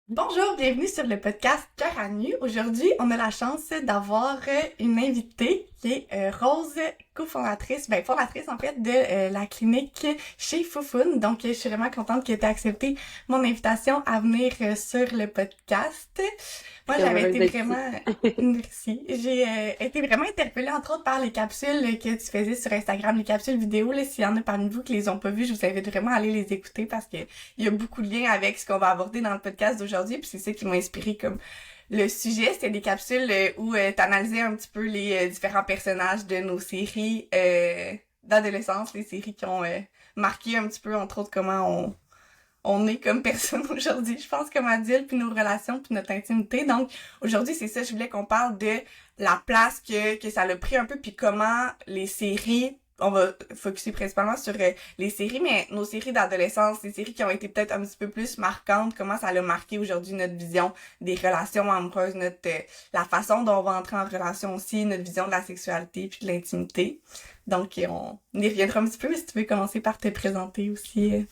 Bonjour, bienvenue sur le podcast Cœur à nu. Aujourd'hui, on a la chance d'avoir une invitée qui est Rose, fondatrice en fait de la clinique chez Foufoune. Donc, je suis vraiment contente que tu aies accepté mon invitation à venir sur le podcast. Moi, Très j'avais heureuse été d'être ici. vraiment... Merci. J'ai été vraiment interpellée, entre autres, par les capsules que tu faisais sur Instagram, les capsules vidéo. Là, s'il y en a parmi vous qui les ont pas vues, je vous invite vraiment à aller les écouter parce que il y a beaucoup de liens avec ce qu'on va aborder dans le podcast d'aujourd'hui, puis c'est ça qui m'a inspiré comme le sujet. C'était des capsules où t'analysais un petit peu les différents personnages de nos séries d'adolescence, les séries qui ont marqué un petit peu, entre autres, comment on est comme personne aujourd'hui, je pense, comme adulte, puis nos relations, puis notre intimité. Donc, aujourd'hui, c'est ça, je voulais qu'on parle de la place que ça l'a pris un peu, puis comment les séries, on va focuser principalement sur les séries, mais nos séries d'adolescence, les séries qui ont été peut-être un petit peu plus marquantes, comment ça l'a marqué aujourd'hui notre vision des relations amoureuses, la façon dont on va entrer en relation aussi, notre vision de la sexualité puis de l'intimité. Donc, on y reviendra un petit peu, mais si tu veux commencer par te présenter aussi.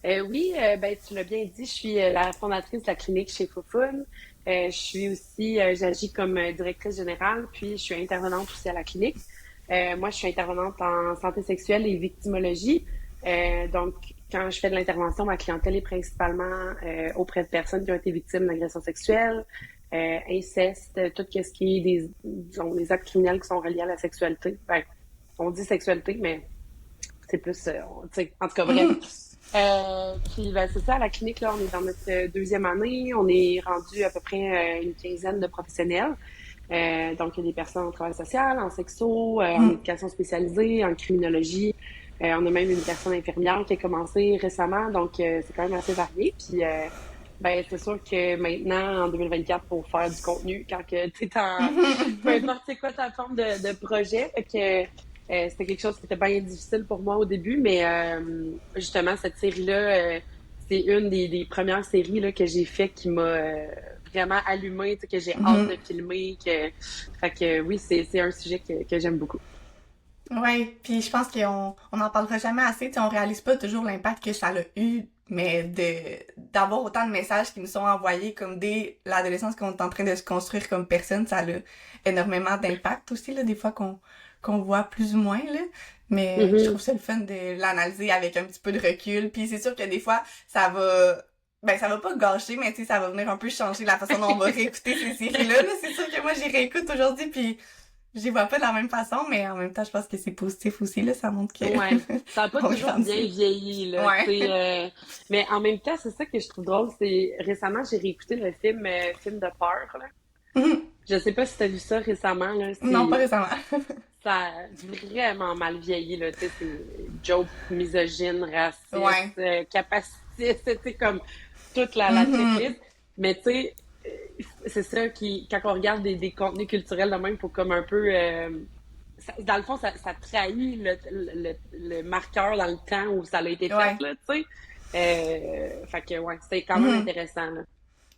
Oui, ben, tu l'as bien dit, je suis la fondatrice de la clinique chez Foufoune. Je suis aussi, j'agis comme directrice générale, puis je suis intervenante aussi à la clinique. Moi, je suis intervenante en santé sexuelle et victimologie. Donc, quand je fais de l'intervention, ma clientèle est principalement auprès de personnes qui ont été victimes d'agressions sexuelles, inceste, tout ce qui est disons, des actes criminels qui sont reliés à la sexualité. Ben, on dit sexualité, mais c'est plus, tu sais, en tout cas, bref. Puis ben, c'est ça, à la clinique, là, on est dans notre deuxième année. On est rendu à peu près une quinzaine de professionnels. Donc, il y a des personnes en travail social, en sexo, en Mhm. éducation spécialisée, en criminologie. On a même une personne infirmière qui a commencé récemment, donc c'est quand même assez varié. Puis, ben, c'est sûr que maintenant, en 2024, pour faire du contenu, quand que t'es en... peu importe c'est quoi ta forme de projet, fait que c'était quelque chose qui était bien difficile pour moi au début, mais justement, cette série-là, c'est une des premières séries là, que j'ai fait qui m'a vraiment allumée, tu sais, que j'ai hâte de Mhm. filmer. Fait que oui, c'est un sujet que j'aime beaucoup. Ouais, puis je pense qu'on en parlera jamais assez, tu sais, on réalise pas toujours l'impact que ça a eu, mais d'avoir autant de messages qui nous sont envoyés comme dès l'adolescence qu'on est en train de se construire comme personne, ça a énormément d'impact aussi là, des fois qu'on voit plus ou moins là, mais je trouve Mhm. ça le fun de l'analyser avec un petit peu de recul, puis c'est sûr que des fois ça va pas gâcher, mais tu sais ça va venir un peu changer la façon dont on va réécouter ces séries-là, là. C'est sûr que moi j'y réécoute aujourd'hui puis je les vois pas de la même façon, mais en même temps, je pense que c'est positif aussi, là. Ça montre que Ouais, ça a pas on toujours bien grandit. vieilli, là, tu Ouais. sais. Mais en même temps, c'est ça que je trouve drôle, c'est récemment, j'ai réécouté le film de peur, là. Je sais pas si t'as vu ça récemment, là, Non, pas récemment. ça a vraiment mal vieilli, là, tu sais, c'est joke misogyne, raciste, Ouais. capacitiste, c'est comme toute la checklist. Mhm. Mais tu sais, c'est ça qui, quand on regarde des contenus culturels de même, faut comme un peu, dans le fond, ça trahit le marqueur dans le temps où ça a été fait, Ouais. là, tu sais. Fait que, ouais, c'est quand même Mhm. intéressant, là.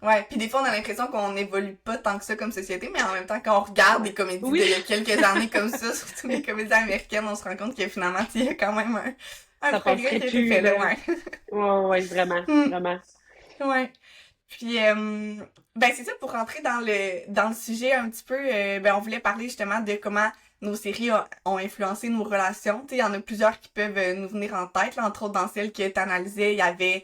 Ouais. Puis des fois, on a l'impression qu'on n'évolue pas tant que ça comme société, mais en même temps, quand on regarde des comédies Oui! d'il y a quelques années comme ça, surtout les comédies américaines, on se rend compte que finalement, il y a quand même un Ça progrès passerait qui a été plus, fait, là, là. ouais. Ouais, ouais, vraiment, Hmm. vraiment. Ouais. Puis ben c'est ça pour rentrer dans le sujet un petit peu ben on voulait parler justement de comment nos séries ont influencé nos relations. Tu sais, il y en a plusieurs qui peuvent nous venir en tête là, entre autres dans celles que tu analysais, il y avait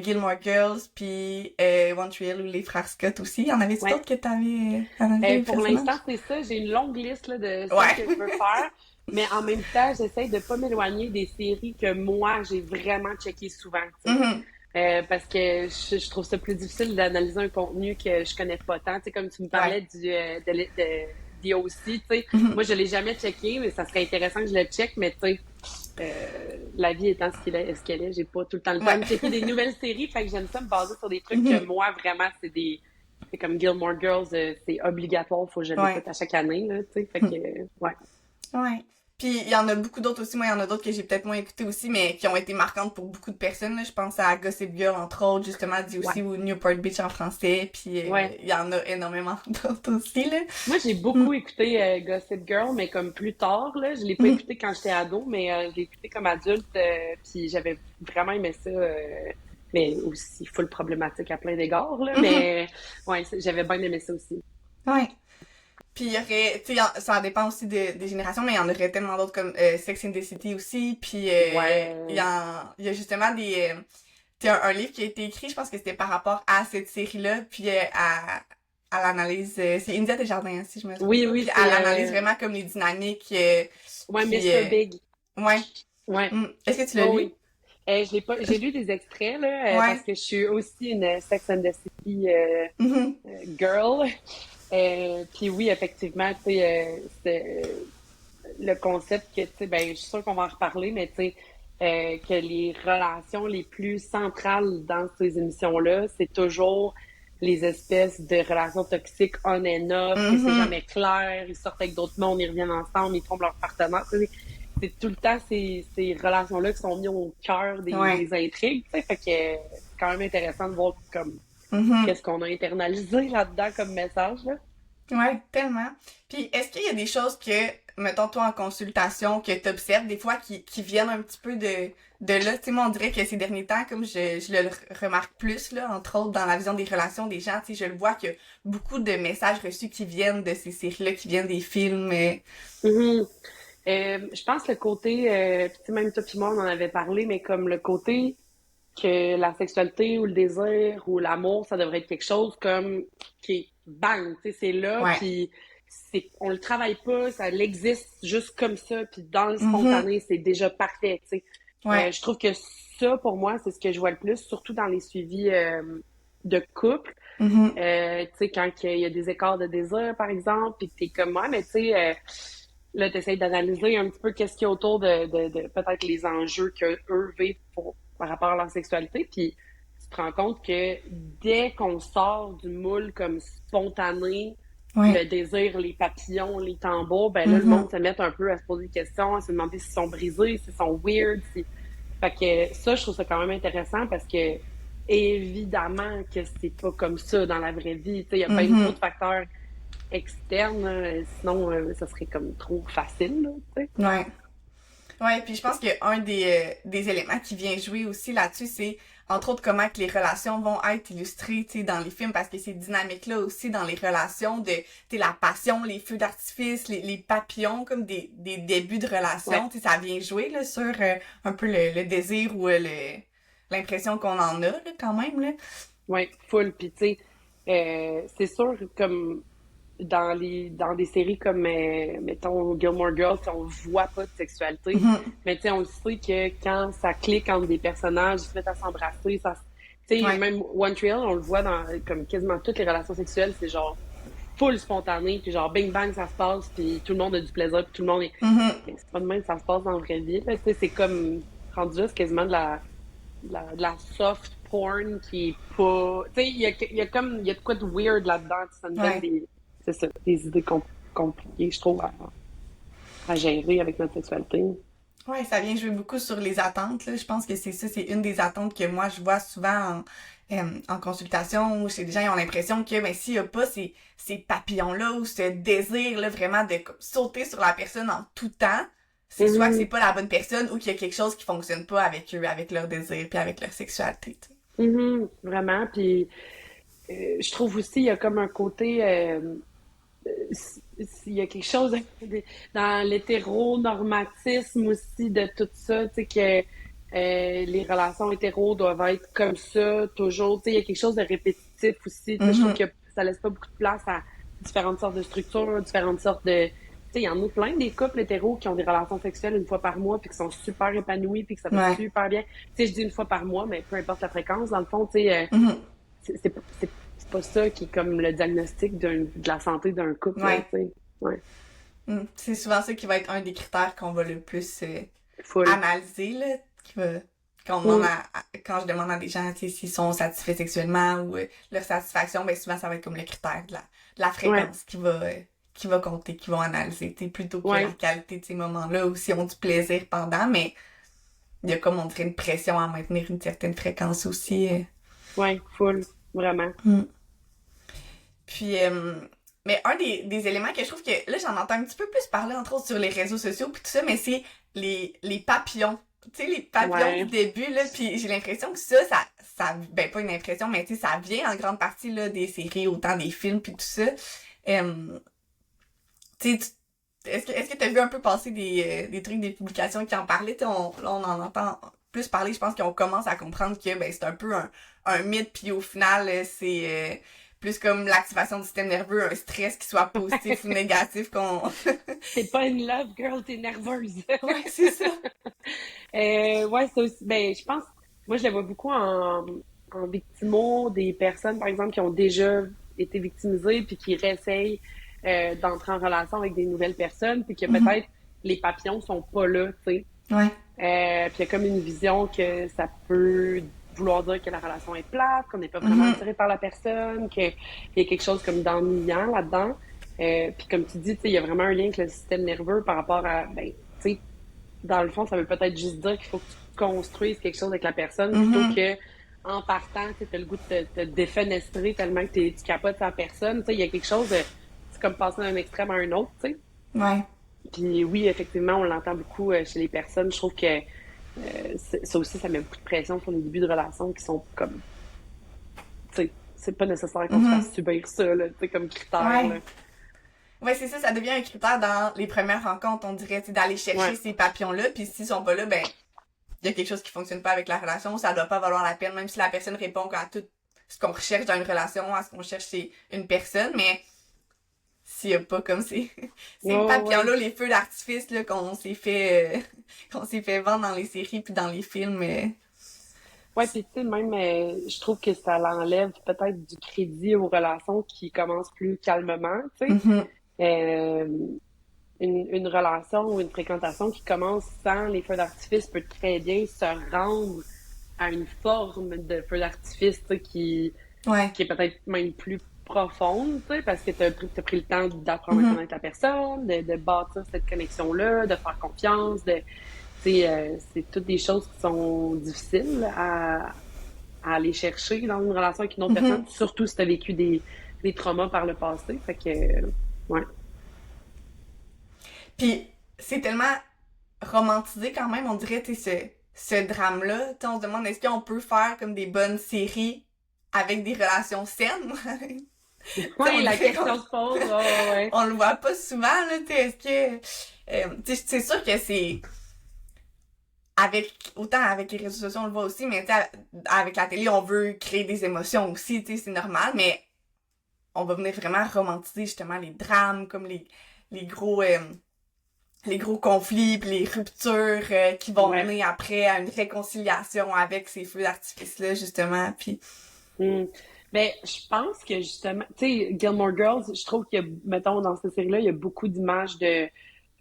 Gilmore Girls puis One Tree Hill ou les frères Scott aussi. Il y en avait Ouais. d'autres que tu avais analysé les Pour l'instant, personnages? c'est ça. J'ai une longue liste là, de celles Ouais. que je veux faire. Mais en même temps, j'essaie de pas m'éloigner des séries que moi, j'ai vraiment checké souvent, tu sais. Mhm. Parce que je trouve ça plus difficile d'analyser un contenu que je connais pas tant. Tu sais, comme tu me Ouais. parlais de aussi, tu sais. Mhm. Moi, je l'ai jamais checké, mais ça serait intéressant que je le check. Mais tu sais, la vie étant ce qu'elle est, j'ai pas tout le temps le temps Ouais. de checker des nouvelles séries. Fait que j'aime ça me baser sur des trucs que Mhm. moi, vraiment, c'est comme Gilmore Girls, c'est obligatoire, faut que je Ouais. l'écoute à chaque année, là, tu sais. Fait que, ouais. Ouais. Puis il y en a beaucoup d'autres aussi. Moi, il y en a d'autres que j'ai peut-être moins écouté aussi, mais qui ont été marquantes pour beaucoup de personnes. Là. Je pense à Gossip Girl, entre autres, justement, dit Ouais. aussi, ou Newport Beach en français. Puis Ouais. il y en a énormément d'autres aussi, là. Moi, j'ai Mm. beaucoup écouté Gossip Girl, mais comme plus tard, là. Je l'ai pas Mhm. écouté quand j'étais ado, mais je l'ai écouté comme adulte, puis j'avais vraiment aimé ça. mais aussi full problématique à plein d'égards, là. Mais ouais, j'avais bien aimé ça aussi. Ouais. Puis il y aurait, tu sais, ça dépend aussi des générations, mais il y en aurait tellement d'autres comme Sex and the City aussi. Puis Ouais. il y a justement tu sais, un livre qui a été écrit, je pense que c'était par rapport à cette série-là, puis à l'analyse, c'est India Desjardins, si je me trompe Oui, pas. oui, Puis c'est elle analyse vraiment comme les dynamiques, ouais, puis Mr. Big. ouais. Ouais. Est-ce que tu l'as Oh lu? oui. Je l'ai pas, j'ai lu des extraits là, parce Ouais. que je suis aussi une Sex and the City Mhm. girl. Puis oui, effectivement, tu sais, le concept que, tu sais, ben, je suis sûre qu'on va en reparler, mais tu sais, que les relations les plus centrales dans ces émissions-là, c'est toujours les espèces de relations toxiques on and off, que c'est Mhm. jamais clair, ils sortent avec d'autres mondes, ils reviennent ensemble, ils trompent leur partenaire. Tu sais, c'est tout le temps ces relations-là qui sont mises au cœur Ouais. des intrigues, tu sais, fait que c'est quand même intéressant de voir comme Mhm. qu'est-ce qu'on a internalisé là-dedans comme message, là. Ouais, tellement. Puis, est-ce qu'il y a des choses que, mettons, toi, en consultation, que t'observes des fois qui viennent un petit peu de là? Tu sais, moi, on dirait que ces derniers temps, comme je le remarque plus, là, entre autres, dans la vision des relations des gens, tu sais, je le vois qu'il y a beaucoup de messages reçus qui viennent de ces séries-là, qui viennent des films. Mhm. Je pense le côté, puis tu sais, même toi puis moi, on en avait parlé, mais comme le côté que la sexualité ou le désir ou l'amour, ça devrait être quelque chose comme qui est bang, tu sais, c'est là, Ouais. puis on le travaille pas, ça existe juste comme ça, puis dans le Mhm. spontané, c'est déjà parfait, tu sais. Ouais. Je trouve que ça, pour moi, c'est ce que je vois le plus, surtout dans les suivis de couple. Mhm. Tu sais, quand il y a des écarts de désir, par exemple, puis que t'es comme moi, mais tu sais, là, t'essayes d'analyser un petit peu qu'est-ce qu'il y a autour de peut-être les enjeux qu'eux vivent par rapport à leur sexualité, puis tu te rends compte que dès qu'on sort du moule comme spontané, Ouais. le désir, les papillons, les tambours, ben là, le Mhm. monde se met un peu à se poser des questions, à se demander s'ils sont brisés, s'ils sont weird, si... Fait que ça, je trouve ça quand même intéressant parce que évidemment que c'est pas comme ça dans la vraie vie. Tu sais, il y a bien trop Mhm. de facteurs externes, sinon ça serait comme trop facile, là, tu sais. Ouais. Ouais, puis je pense que un des éléments qui vient jouer aussi là-dessus, c'est entre autres comment que les relations vont être illustrées, tu sais, dans les films, parce que ces dynamiques-là aussi dans les relations de, tu sais, la passion, les feux d'artifice, les papillons, comme des débuts de Ouais, relation, tu sais, ça vient jouer, là, sur un peu le désir ou l'impression qu'on en a, là, quand même, là. ouais, full. Puis tu sais, c'est sûr comme dans des séries comme mettons Gilmore Girls, on voit pas de sexualité, Mhm. mais tu sais, on le sait que quand ça clique entre des personnages, ils se mettent à s'embrasser, ça, tu sais, Ouais. même One Tree Hill, on le voit dans comme quasiment toutes les relations sexuelles, c'est genre full spontané, puis genre bing bang ça se passe, puis tout le monde a du plaisir, puis tout le monde est, Mhm. mais c'est pas de même que ça se passe dans la vraie vie, là, tu sais, c'est comme rendu là, c'est quasiment de la soft porn qui est pas. Tu sais, il y a comme. Il y a de quoi de weird là-dedans. Ça nous donne Ouais. des. C'est ça, des idées compliquées, je trouve, à gérer avec notre sexualité. Ouais, ça vient jouer beaucoup sur les attentes, là. Je pense que c'est ça, c'est une des attentes que moi je vois souvent en consultation où chez des gens ils ont l'impression que ben s'il y a pas ces papillons-là ou ce désir-là vraiment de comme, sauter sur la personne en tout temps, c'est soit que c'est Mhm, pas la bonne personne ou qu'il y a quelque chose qui fonctionne pas avec eux, avec leur désir puis avec leur sexualité, tu sais. mhm, vraiment. Puis je trouve aussi, il y a comme un côté. Il y a quelque chose dans l'hétéronormatisme aussi de tout ça, tu sais, que les relations hétéros doivent être comme ça, toujours. Tu sais, il y a quelque chose de répétitif aussi. Tu sais, je trouve Mhm. que ça laisse pas beaucoup de place à différentes sortes de structures, différentes sortes de... Tu sais, il y en a plein des couples hétéros qui ont des relations sexuelles une fois par mois, puis qui sont super épanouis, puis que ça va Ouais. super bien. Tu sais, je dis une fois par mois, mais peu importe la fréquence, dans le fond, tu sais, Mhm. c'est pas ça qui est comme le diagnostic de la santé d'un couple, là, tu Ouais. sais. Ouais. C'est souvent ça qui va être un des critères qu'on va le plus Full. analyser, là, qui va, quand on demande Mm. quand je demande à des gens, tu sais, s'ils sont satisfaits sexuellement ou leur satisfaction, ben souvent ça va être comme le critère de la Ouais. fréquence qui va compter, qui vont analyser, tu sais, plutôt que la Ouais. qualité de ces moments-là ou s'ils ont du plaisir pendant, mais il y a comme on dirait une pression à maintenir une certaine fréquence aussi. Ouais. Full. Vraiment. Mm. Puis, mais un des éléments que je trouve que, là, j'en entends un petit peu plus parler, entre autres, sur les réseaux sociaux puis tout ça, mais c'est les papillons tu sais, les papillons du début, là, puis j'ai l'impression que ben pas une impression, mais tu sais, ça vient en grande partie, là, des séries, autant des films, puis tout ça. Tu sais, est-ce que t'as vu un peu passer des trucs, des publications qui en parlaient? Là, on en entend plus parler, je pense qu'on commence à comprendre que, ben, c'est un peu un mythe, puis au final, c'est plus comme l'activation du système nerveux, un stress qui soit positif ou négatif qu'on... T'es pas une love girl, t'es nerveuse. Ouais, c'est ça. Ouais, c'est aussi, ben, je pense, moi, je le vois beaucoup en victimo des personnes, par exemple, qui ont déjà été victimisées puis qui réessayent d'entrer en relation avec des nouvelles personnes puis que peut-être les papillons sont pas là, tu sais. Ouais. Puis il y a comme une vision que ça peut vouloir dire que la relation est plate, qu'on n'est pas vraiment attiré par la personne, qu'il y a quelque chose comme d'ennuyant là-dedans. Puis comme tu dis, tu sais, il y a vraiment un lien avec le système nerveux par rapport à, ben, tu sais, dans le fond, ça veut peut-être juste dire qu'il faut que tu construises quelque chose avec la personne plutôt que en partant, tu as le goût de te défenestrer tellement que tu capotes sa personne. Tu sais, il y a quelque chose de... C'est comme passer d'un extrême à un autre, tu sais. Ouais. Puis oui, effectivement, on l'entend beaucoup chez les personnes. Je trouve que ça aussi, ça met beaucoup de pression sur les débuts de relations qui sont comme... Tu sais, c'est pas nécessaire qu'on se fasse subir ça, là, tu sais, comme critère, Ouais. là. Ouais, c'est ça devient un critère dans les premières rencontres, on dirait, tu sais, d'aller chercher ces papillons-là, puis s'ils sont pas là, ben, il y a quelque chose qui fonctionne pas avec la relation, ça doit pas valoir la peine, même si la personne répond à tout ce qu'on recherche dans une relation, à ce qu'on cherche chez une personne, mais s'il y a pas comme ces papillons-là, les feux d'artifice, là, qu'on s'est fait vendre dans les séries puis dans les films, Ouais, puis tu sais, même, je trouve que ça l'enlève peut-être du crédit aux relations qui commencent plus calmement, tu sais. Euh, une relation ou une fréquentation qui commence sans les feux d'artifice peut très bien se rendre à une forme de feu d'artifice, tu sais, qui est peut-être même plus profonde, tu sais, parce que t'as pris le temps d'apprendre à connaître la personne, de bâtir cette connexion-là, de faire confiance, c'est toutes des choses qui sont difficiles à aller chercher dans une relation avec une autre personne, surtout si tu as vécu des traumas par le passé. Fait que, ouais. Puis c'est tellement romantisé quand même, on dirait, tu sais, ce drame-là. Tu sais, on se demande, est-ce qu'on peut faire comme des bonnes séries avec des relations saines? Oui, la question se pose, ouais. On le voit pas souvent, là, tu sais, est-ce que... tu sais, c'est sûr que c'est... autant avec les réseaux sociaux, on le voit aussi, mais tu sais, avec la télé, on veut créer des émotions aussi, tu sais, c'est normal, mais on va venir vraiment romantiser justement les drames, comme les gros conflits pis les ruptures qui vont mener après à une réconciliation avec ces feux d'artifice-là, justement, puis... Ben, je pense que justement, tu sais, Gilmore Girls, je trouve que, mettons, dans cette série-là, il y a beaucoup d'images de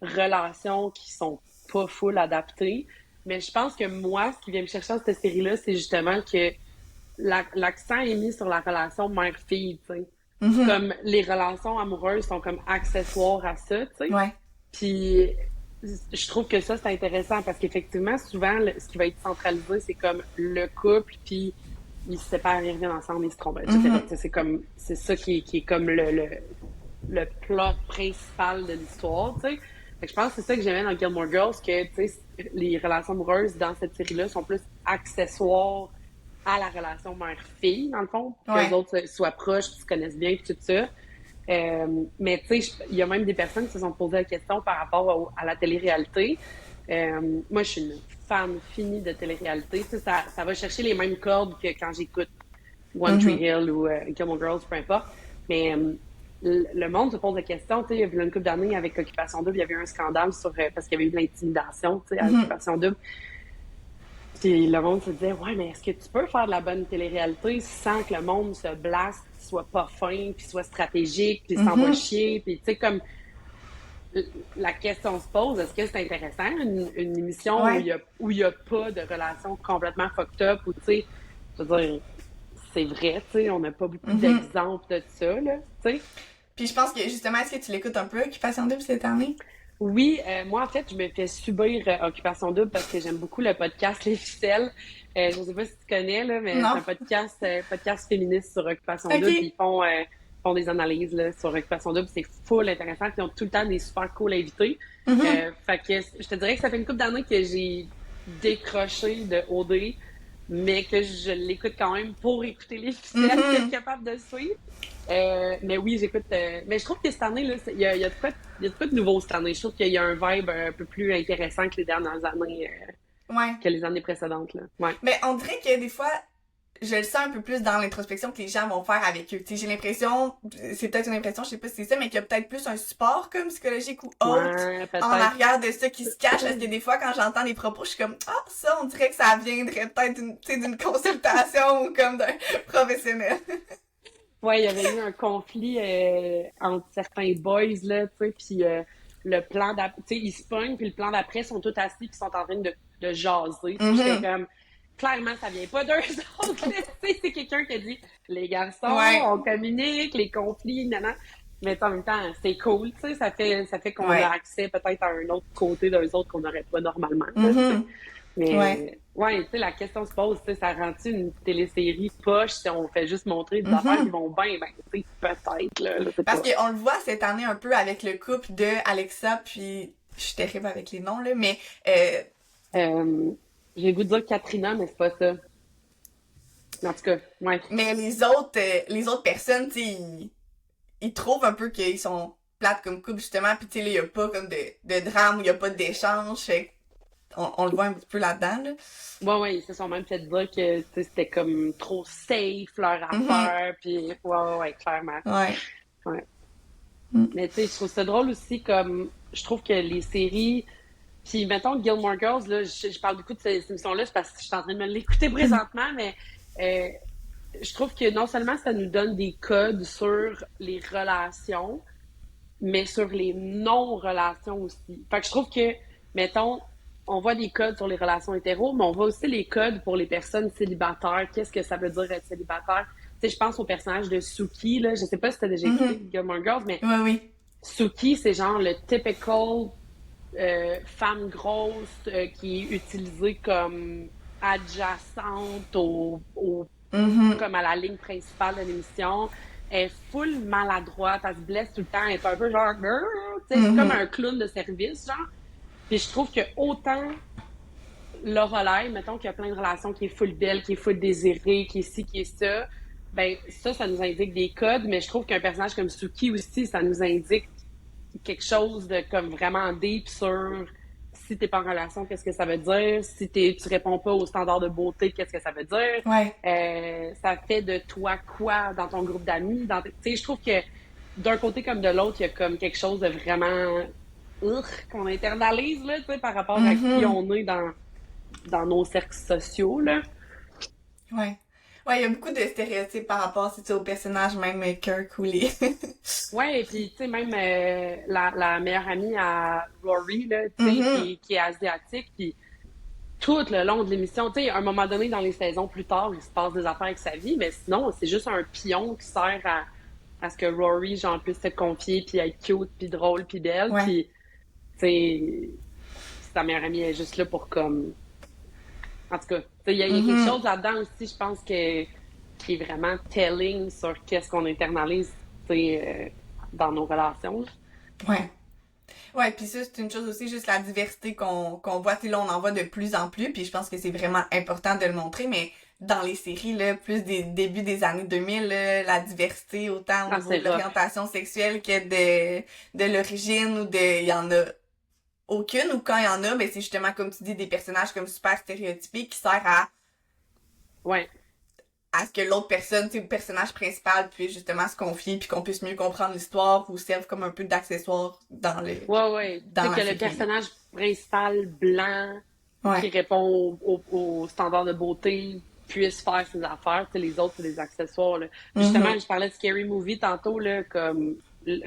relations qui sont pas full adaptées. Mais je pense que moi, ce qui vient me chercher dans cette série-là, c'est justement que l'accent est mis sur la relation mère-fille, tu sais. Comme les relations amoureuses sont comme accessoires à ça, tu sais. Ouais. Puis je trouve que ça, c'est intéressant parce qu'effectivement, souvent, ce qui va être centralisé, c'est comme le couple, puis ils se séparent, ils reviennent ensemble, ils se trompent, etc. C'est ça qui est comme le plot principal de l'histoire, tu sais. Fait que je pense que c'est ça que j'aimais dans Gilmore Girls, que, tu sais, les relations amoureuses dans cette série-là sont plus accessoires à la relation mère-fille, dans le fond, que les autres soient proches, qu'ils se connaissent bien, tout ça. Mais tu sais, il y a même des personnes qui se sont posées la question par rapport à la télé-réalité. Moi, je suis une fan finie de télé-réalité. Tu sais, ça va chercher les mêmes cordes que quand j'écoute One Tree Hill ou Gilmore Girls, peu importe. Mais le monde se pose la question. Tu sais, il y a eu une couple d'années avec Occupation Double, il y avait eu un scandale sur parce qu'il y avait eu de l'intimidation, tu sais, à Occupation Double. Puis le monde se disait, ouais, mais est-ce que tu peux faire de la bonne télé-réalité sans que le monde se blaste, soit pas fin, puis soit stratégique, puis s'envoie chier, puis tu sais, comme la question se pose, est-ce que c'est intéressant, une émission où il y a pas de relation complètement fucked up, ou tu sais, je veux dire, c'est vrai, tu sais, on n'a pas beaucoup d'exemples de ça, là, tu sais. Puis je pense que, justement, est-ce que tu l'écoutes un peu, Occupation Double, cette année? Oui, moi, en fait, je me fais subir Occupation Double parce que j'aime beaucoup le podcast Les Ficelles. Je ne sais pas si tu connais, là, mais c'est un podcast féministe sur Occupation Double. Ils font des analyses là, sur Occupation Double. C'est full intéressant. Ils ont tout le temps des super cool invités. Fait que je te dirais que ça fait une couple d'années que j'ai décroché de OD, mais que je l'écoute quand même pour écouter les ficelles, pour être capable de suivre. Mais oui, j'écoute. Mais je trouve que cette année, là, il y a de quoi, il y a de quoi de nouveau cette année. Je trouve qu'il y a un vibe un peu plus intéressant que les dernières années, Ouais. que les années précédentes, là. Ouais. Mais on dirait que des fois, je le sens un peu plus dans l'introspection que les gens vont faire avec eux. Tu sais, j'ai l'impression, c'est peut-être une impression, je sais pas si c'est ça, mais qu'il y a peut-être plus un support comme psychologique ou autre Ouais, en peut-être. arrière de ça qui se cache. Parce que des fois, quand j'entends les propos, je suis comme, ah, ça, on dirait que ça viendrait peut-être tu sais, d'une consultation ou comme d'un professionnel. Ouais, il y avait eu un conflit entre certains boys, là, tu sais, puis le plan d'après, tu sais, ils se pognent, puis le plan d'après, sont tous assis, puis sont en train de jaser. Puis j'étais Mhm. comme, clairement, ça vient pas d'eux autres, là, tu sais, c'est quelqu'un qui a dit, les garçons, Ouais. on communique, les conflits, nanana. Mais en même temps, c'est cool, tu sais, ça fait qu'on a Ouais. accès peut-être à un autre côté d'eux autres qu'on n'aurait pas normalement, là, tu sais. Mhm. Ouais. Mais, ouais, tu sais, la question se pose, tu sais, ça rend-tu une télésérie poche si on fait juste montrer des affaires qui Mhm. vont bien? Ben, tu sais, peut-être, là, je sais Parce pas. qu'on le voit cette année un peu avec le couple de Alexa puis je suis terrible avec les noms là, mais Euh, j'ai le goût de dire Katrina, mais c'est pas ça. En tout cas, ouais. les autres personnes, tu sais, ils trouvent un peu qu'ils sont plates comme couple justement, puis tu sais, il y a pas comme de drame, il y a pas d'échange, fait on le voit un petit peu là-dedans là. Ouais, ouais, ils se sont même fait dire que, tu sais, c'était comme trop safe, leur Mhm. affaire, puis ouais, ouais, ouais, clairement. Ouais. Ouais. Mm. Mais tu sais, je trouve ça drôle aussi, comme, je trouve que les séries, puis mettons Gilmore Girls, là, je parle beaucoup de cette émission-là, c'est parce que je suis en train de me l'écouter présentement, mais euh, je trouve que non seulement ça nous donne des codes sur les relations, mais sur les non-relations aussi. Fait que je trouve que, mettons, on voit des codes sur les relations hétéros, mais on voit aussi les codes pour les personnes célibataires. Qu'est-ce que ça veut dire être célibataire? Tu sais, je pense au personnage de Suki, là. Je sais pas si t'as déjà écouté Mhm. Gilmore Girls, mais Ouais, oui. Suki, c'est genre le typical femme grosse qui est utilisée comme adjacente Mhm. comme à la ligne principale de l'émission. Elle est full maladroite, elle se blesse tout le temps, elle est un peu genre, tu sais, c'est comme Mhm. un clown de service, genre. Puis je trouve que autant Lorelai, mettons qu'il y a plein de relations qui est full belle, qui est full désirée, qui est ci, qui est ça, ben ça nous indique des codes, mais je trouve qu'un personnage comme Suki aussi, ça nous indique quelque chose de comme vraiment deep sur si t'es pas en relation, qu'est-ce que ça veut dire? Si tu réponds pas aux standards de beauté, qu'est-ce que ça veut dire? Ouais. Ça fait de toi quoi dans ton groupe d'amis? Tu sais, je trouve que d'un côté comme de l'autre, il y a comme quelque chose de vraiment qu'on internalise là, tu sais, par rapport à qui Mhm. on est dans nos cercles sociaux là. Ouais. Ouais, il y a beaucoup de stéréotypes par rapport, c'est ça, aux personnages, même Kirk ou les. Ouais, et puis tu sais même la meilleure amie à Rory là, tu sais, Mhm. qui est asiatique, puis tout le long de l'émission. Tu sais, à un moment donné, dans les saisons plus tard, il se passe des affaires avec sa vie, mais sinon, c'est juste un pion qui sert à ce que Rory, genre, puisse se confier, puis être cute, puis drôle, puis belle. Ouais. Puis, tu sais, sa meilleure amie est juste là pour comme... En tout cas, tu sais, il y a quelque Mhm. chose là-dedans aussi, je pense, qui est vraiment telling sur qu'est-ce qu'on internalise, tu sais, dans nos relations. Ouais. Ouais, puis ça, c'est une chose aussi, juste la diversité qu'on voit. Tu sais, là, on en voit de plus en plus, puis je pense que c'est vraiment important de le montrer, mais dans les séries, là, plus des débuts des années 2000, là, la diversité, autant au Ah, niveau c'est de rough. l'orientation sexuelle que de l'origine ou de... Il y en a aucune, ou quand il y en a, ben c'est justement, comme tu dis, des personnages comme super stéréotypés qui servent Ouais. à ce que l'autre personne, tu sais, le personnage principal puisse justement se confier puis qu'on puisse mieux comprendre l'histoire ou serve comme un peu d'accessoire Ouais, ouais. Tu dans sais, la que le série, là. personnage principal blanc qui Ouais. répond aux standards de beauté puisse faire ses affaires. Tu sais, les autres, c'est des accessoires, là. Justement, Mhm. je parlais de Scary Movie tantôt, là, comme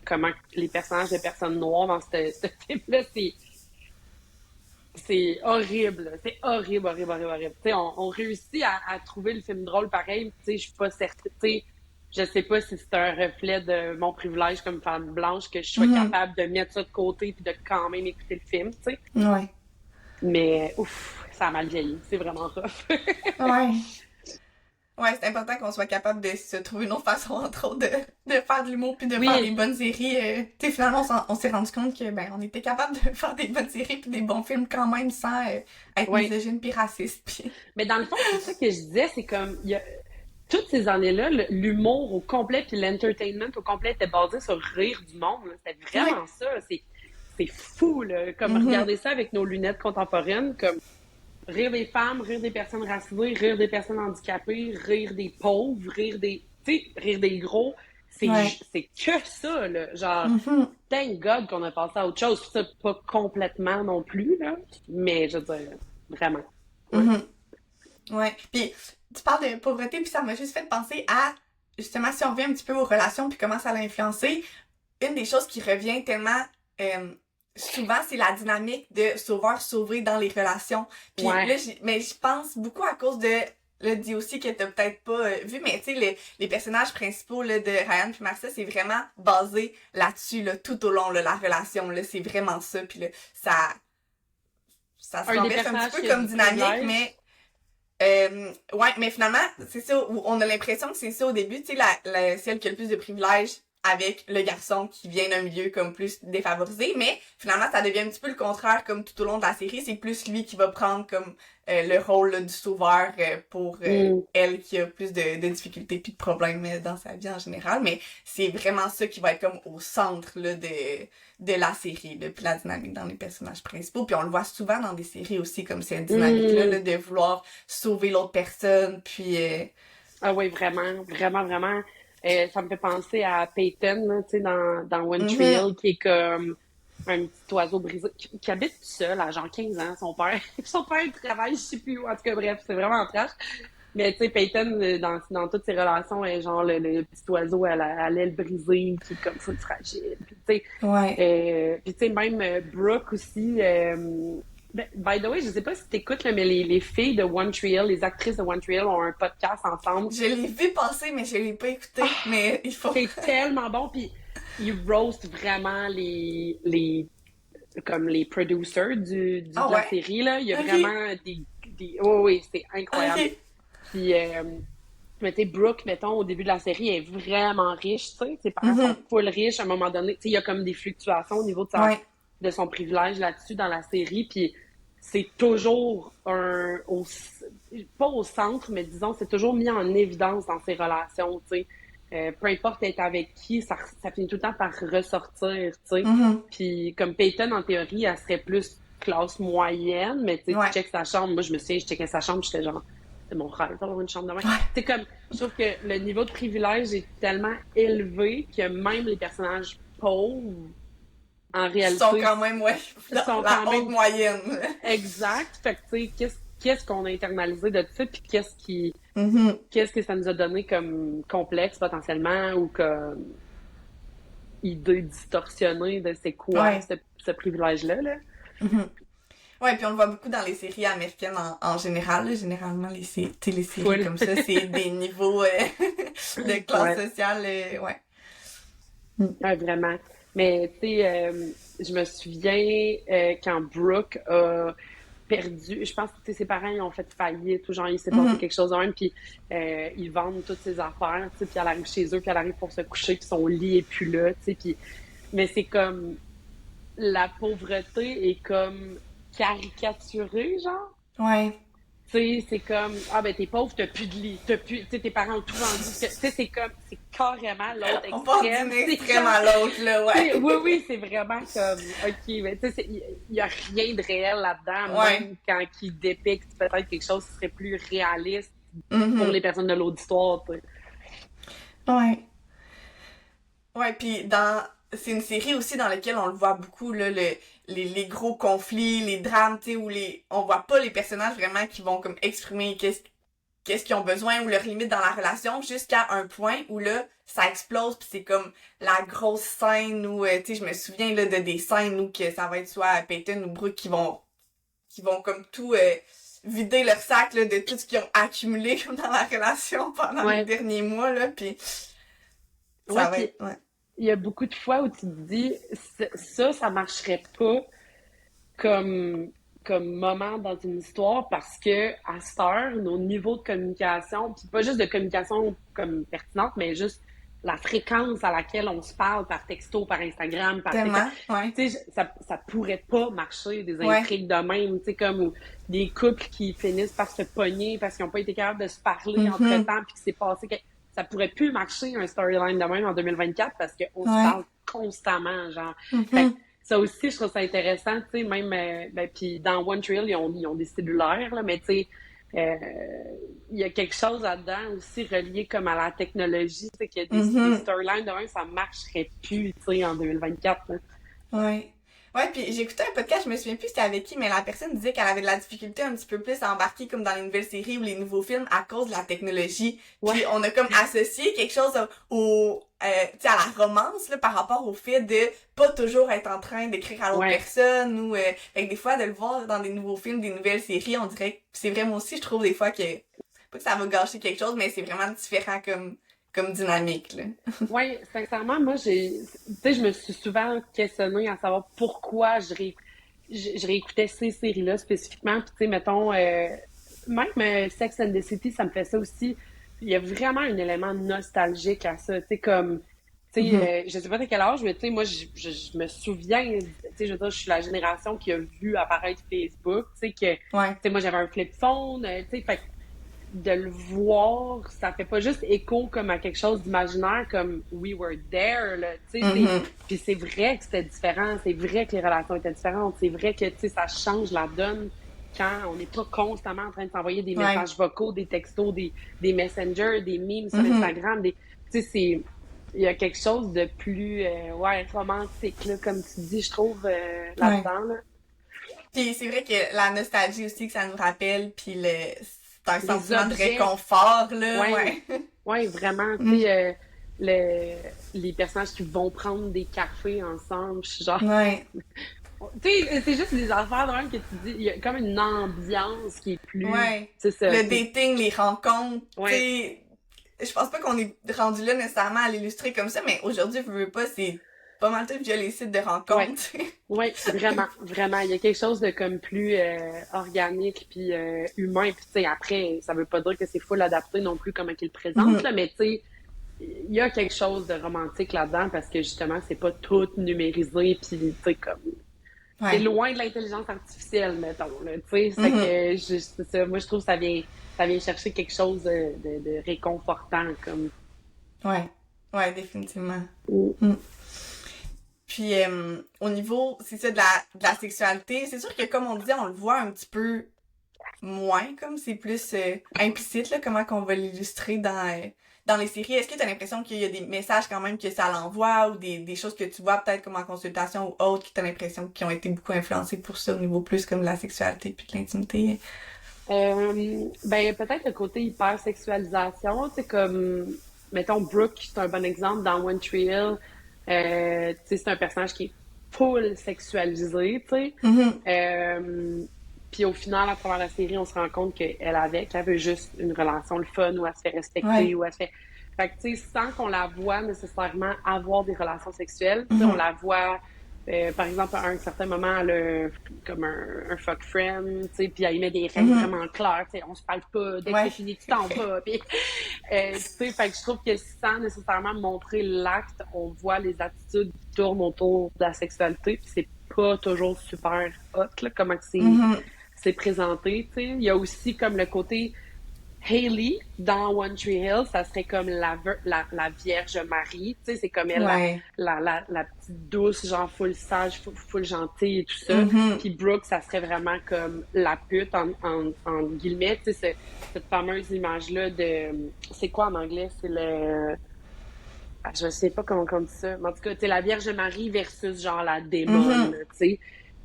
comment les personnages de personnes noires dans ce film-là, c'est horrible. Là. C'est horrible, horrible, horrible, horrible. Tu sais, on réussit à trouver le film drôle pareil. Tu sais, je suis pas certaine. Tu sais, je sais pas si c'est un reflet de mon privilège comme femme blanche que je sois Mhm. capable de mettre ça de côté puis de quand même écouter le film, tu sais. Ouais. Mais ouf, ça a mal vieilli. C'est vraiment rough. Ouais. Ouais, c'est important qu'on soit capable de se trouver une autre façon, entre autres, de faire de l'humour puis de faire des Oui, bonnes séries. Tu sais, finalement, on s'est rendu compte que, ben, on était capable de faire des bonnes séries puis des bons films quand même sans être oui. misogyne puis raciste. Puis... Mais dans le fond, c'est ça que je disais, c'est comme, il y a, toutes ces années-là, l'humour au complet puis l'entertainment au complet était basé sur rire du monde. Là. C'était Ouais. vraiment ça. C'est fou, là. Comme Mhm. regarder ça avec nos lunettes contemporaines, comme rire des femmes, rire des personnes racisées, rire des personnes handicapées, rire des pauvres, rire des, tu sais, rire des gros. Ouais. C'est que ça, là. Genre, Mhm. thank God qu'on a passé à autre chose. Puis ça, pas complètement non plus, là. Mais, je veux dire, vraiment. Ouais. Mhm. Ouais. Puis tu parles de pauvreté, puis ça m'a juste fait penser à, justement, si on revient un petit peu aux relations puis comment ça l'a influencé, une des choses qui revient tellement euh, souvent, c'est la dynamique de sauveur-sauvé dans les relations. Puis Ouais. là, mais je pense beaucoup à cause de le dit aussi que t'as peut-être pas vu, mais tu sais, les personnages principaux là, de Ryan puis Marcia, c'est vraiment basé là-dessus, là, tout au long, là, la relation, là, c'est vraiment ça. Puis là, ça se Un des renverse un petit personnages peu qui a comme du dynamique, privilège. mais ouais, mais finalement, c'est ça, où on a l'impression que c'est ça au début, tu sais, celle qui a le plus de privilèges avec le garçon qui vient d'un milieu comme plus défavorisé, mais finalement, ça devient un petit peu le contraire comme tout au long de la série, c'est plus lui qui va prendre comme le rôle là, du sauveur pour Mm. elle qui a plus de difficultés puis de problèmes dans sa vie en général, mais c'est vraiment ça qui va être comme au centre là, de la série, là, puis la dynamique dans les personnages principaux, puis on le voit souvent dans des séries aussi comme cette dynamique-là, Mm. là, de vouloir sauver l'autre personne, puis... Ah oui, vraiment, vraiment, vraiment. Ça me fait penser à Peyton, là, tu sais, dans One Tree mhm, Hill, qui est comme un petit oiseau brisé, qui habite tout seul à genre 15 ans. Son père travaille, je sais plus où. En tout cas, bref, c'est vraiment trash. Mais tu sais, Peyton, dans toutes ses relations, est genre le petit oiseau à l'aile brisée, qui est comme full fragile. Puis tu sais, ouais. puis tu sais, même Brooke aussi. By the way, je sais pas si t'écoutes, là, mais les filles de One Tree Hill, les actrices de One Tree Hill ont un podcast ensemble. Je l'ai vu passer, mais je l'ai pas écouté, mais il faut... C'est tellement bon, puis ils roast vraiment comme les producers Ah de la ouais? série, là. Il y a Ok, vraiment oh oui, c'est incroyable. ok. Puis, mais tu sais, Brooke, mettons, au début de la série, est vraiment riche, tu sais. Ses parents sont Mhm, full riches. À un moment donné, tu sais, il y a comme des fluctuations au niveau ouais. de son privilège là-dessus dans la série. Puis c'est toujours pas au centre, mais disons, c'est toujours mis en évidence dans ses relations, tu sais. Peu importe être avec qui, ça finit tout le temps par ressortir, tu sais. Mhm, Puis comme Peyton, en théorie, elle serait plus classe moyenne, mais tu sais, tu ouais. checkes sa chambre. Moi, je me souviens, je checkais sa chambre, j'étais genre, c'est mon rêve d'avoir une chambre de même. Ouais. C'est comme, je trouve que le niveau de privilège est tellement élevé que même les personnages pauvres, en Qui sont réalité, quand même, ouais, dans sont la quand haute même moyenne. exacts. Fait que, tu sais, qu'est-ce qu'on a internalisé de ça, puis Mhm, qu'est-ce que ça nous a donné comme complexe potentiellement, ou comme idée distorsionnée de c'est quoi ouais. ce privilège-là, là. Mhm. Ouais, puis on le voit beaucoup dans les séries américaines en général. Là. Généralement, tu sais, les séries Full. comme ça, c'est des niveaux de classe Ouais. sociale, ouais. Mm. Ouais, vraiment. Mais, tu sais, je me souviens quand Brooke a perdu, je pense que tu sais, ses parents ils ont fait faillite ou genre il s'est passé Mhm. quelque chose de même, puis ils vendent toutes ses affaires, tu sais, puis elle arrive chez eux, puis elle arrive pour se coucher, puis son lit est plus là, tu sais, puis mais c'est comme la pauvreté est comme caricaturée, genre. Ouais. Tu sais, c'est comme, ah ben t'es pauvre, t'as plus de lit, t'as plus, tu sais, tes parents ont tout vendu. Tu sais, c'est comme, c'est carrément l'autre On passe d'une extrême. C'est extrême genre, à l'autre, là, ouais. oui, oui, c'est vraiment comme, ok, mais tu sais, il y a rien de réel là-dedans, Ouais. même quand il dépicte peut-être quelque chose qui serait plus réaliste pour Mhm. les personnes de l'auditoire, tu sais. Ouais. Ouais, puis c'est une série aussi dans laquelle on le voit beaucoup là les gros conflits, les drames, tu sais où on voit pas les personnages vraiment qui vont comme exprimer qu'est-ce qu'ils ont besoin ou leurs limites dans la relation jusqu'à un point où là ça explose puis c'est comme la grosse scène où tu sais je me souviens là de des scènes où que ça va être soit Peyton ou Brooke qui vont comme tout vider leur sac là, de tout ce qu'ils ont accumulé comme dans la relation pendant les Ouais. derniers mois là puis Ouais, ça va puis être ouais. il y a beaucoup de fois où tu te dis, ça marcherait pas comme comme moment dans une histoire parce que à cette heure, nos niveaux de communication, puis pas juste de communication comme pertinente, mais juste la fréquence à laquelle on se parle par texto, par Instagram, par TikTok. Tellement, ouais. Tu sais, ça pourrait pas marcher, des Ouais. intrigues de même, tu sais, comme des couples qui finissent par se pogner parce qu'ils ont pas été capables de se parler entre-temps puis que c'est passé ça pourrait plus marcher un storyline de même en 2024 parce qu'on se parle constamment, genre. Fait que ça aussi, je trouve ça intéressant, tu sais, même, puis dans One Trail, ils ont des cellulaires, là, mais tu sais, il y a quelque chose là-dedans aussi relié comme à la technologie, tu sais, qu'il y a des storylines de même, ça marcherait plus, tu sais, en 2024, là. Ouais. Ouais, puis j'ai écouté un podcast, je me souviens plus c'était avec qui, mais la personne disait qu'elle avait de la difficulté un petit peu plus à embarquer comme dans les nouvelles séries ou les nouveaux films à cause de la technologie. Puis on a comme associé quelque chose au tu sais, à la romance là, par rapport au fait de pas toujours être en train d'écrire à l'autre personne ou fait que des fois de le voir dans des nouveaux films, des nouvelles séries, on dirait que c'est vraiment aussi, je trouve des fois que pas que ça va gâcher quelque chose, mais c'est vraiment différent comme dynamique, là. Oui, sincèrement, moi, tu sais, je me suis souvent questionnée à savoir pourquoi je réécoutais ces séries-là spécifiquement. Puis, tu sais, mettons, même Sex and the City, ça me fait ça aussi. Il y a vraiment un élément nostalgique à ça. Tu sais, comme, tu sais, je sais pas de quel âge, mais tu sais, moi, je me souviens, tu sais, je veux dire, je suis la génération qui a vu apparaître Facebook, tu sais, que, tu sais, moi, j'avais un flip phone, tu sais, fait que de le voir, ça fait pas juste écho comme à quelque chose d'imaginaire, comme we were there, là, tu sais, puis c'est vrai que c'était différent, c'est vrai que les relations étaient différentes, c'est vrai que, tu sais, ça change la donne quand on n'est pas constamment en train de s'envoyer des messages vocaux, des textos, des messengers, des memes sur Instagram, tu sais, il y a quelque chose de plus, romantique, là, comme tu dis, je trouve, là-dedans, là. Puis c'est vrai que la nostalgie aussi que ça nous rappelle, puis c'est un sentiment de objets. réconfort, là. Ouais, vraiment. Tu sais, les personnages qui vont prendre des cafés ensemble, je suis genre... Tu sais, c'est juste des affaires de même que tu dis, il y a comme une ambiance qui est plus... C'est ça. Le dating, les rencontres, tu sais... Je pense pas qu'on est rendu là nécessairement à l'illustrer comme ça, mais aujourd'hui, je veux pas, c'est pas mal tout via les sites de rencontres. Oui, vraiment, vraiment. Il y a quelque chose de comme plus organique puis humain. Puis tu sais, après, ça veut pas dire que c'est full adapté non plus comme qu'il le présente, là, mais tu sais, il y a quelque chose de romantique là-dedans parce que justement, c'est pas tout numérisé puis tu sais, comme... C'est loin de l'intelligence artificielle, mettons, là, tu sais. C'est que, c'est ça, moi, je trouve que ça vient chercher quelque chose de réconfortant, comme... Ouais, définitivement. Puis au niveau, c'est ça, de la sexualité, c'est sûr que comme on disait, on le voit un petit peu moins, comme c'est plus implicite, là, comment qu'on va l'illustrer dans les séries. Est-ce que tu as l'impression qu'il y a des messages quand même que ça l'envoie ou des choses que tu vois peut-être comme en consultation ou autres, que tu as l'impression qu'ils ont été beaucoup influencés pour ça au niveau plus comme de la sexualité puis de l'intimité? Ben peut-être le côté hypersexualisation, c'est comme, mettons, Brooke, c'est un bon exemple dans One Tree Hill. Tu sais, c'est un personnage qui est full sexualisé, tu sais. Puis au final, à travers la série, on se rend compte qu'elle veut juste une relation le fun où elle se fait respecter, où elle se fait... Fait que, tu sais, sans qu'on la voit nécessairement avoir des relations sexuelles, tu sais, on la voit... par exemple, à un certain moment, elle a comme un fuck friend, tu sais, puis elle met des règles vraiment claires, tu sais, on se parle pas, dès que c'est fini, tu t'en vas, puis, tu sais, fait que je trouve que sans nécessairement montrer l'acte, on voit les attitudes qui tournent autour de la sexualité, puis c'est pas toujours super hot, là, comment c'est présenté, tu sais. Il y a aussi comme le côté Hailey dans One Tree Hill, ça serait comme la Vierge Marie, tu sais, c'est comme elle, la petite douce, genre full sage, full gentille et tout ça. Puis Brooke, ça serait vraiment comme la pute, en guillemets, tu sais, cette fameuse image-là de... C'est quoi en anglais? C'est le... je sais pas comment on dit ça. Mais en tout cas, tu sais, la Vierge Marie versus genre la démon, tu sais.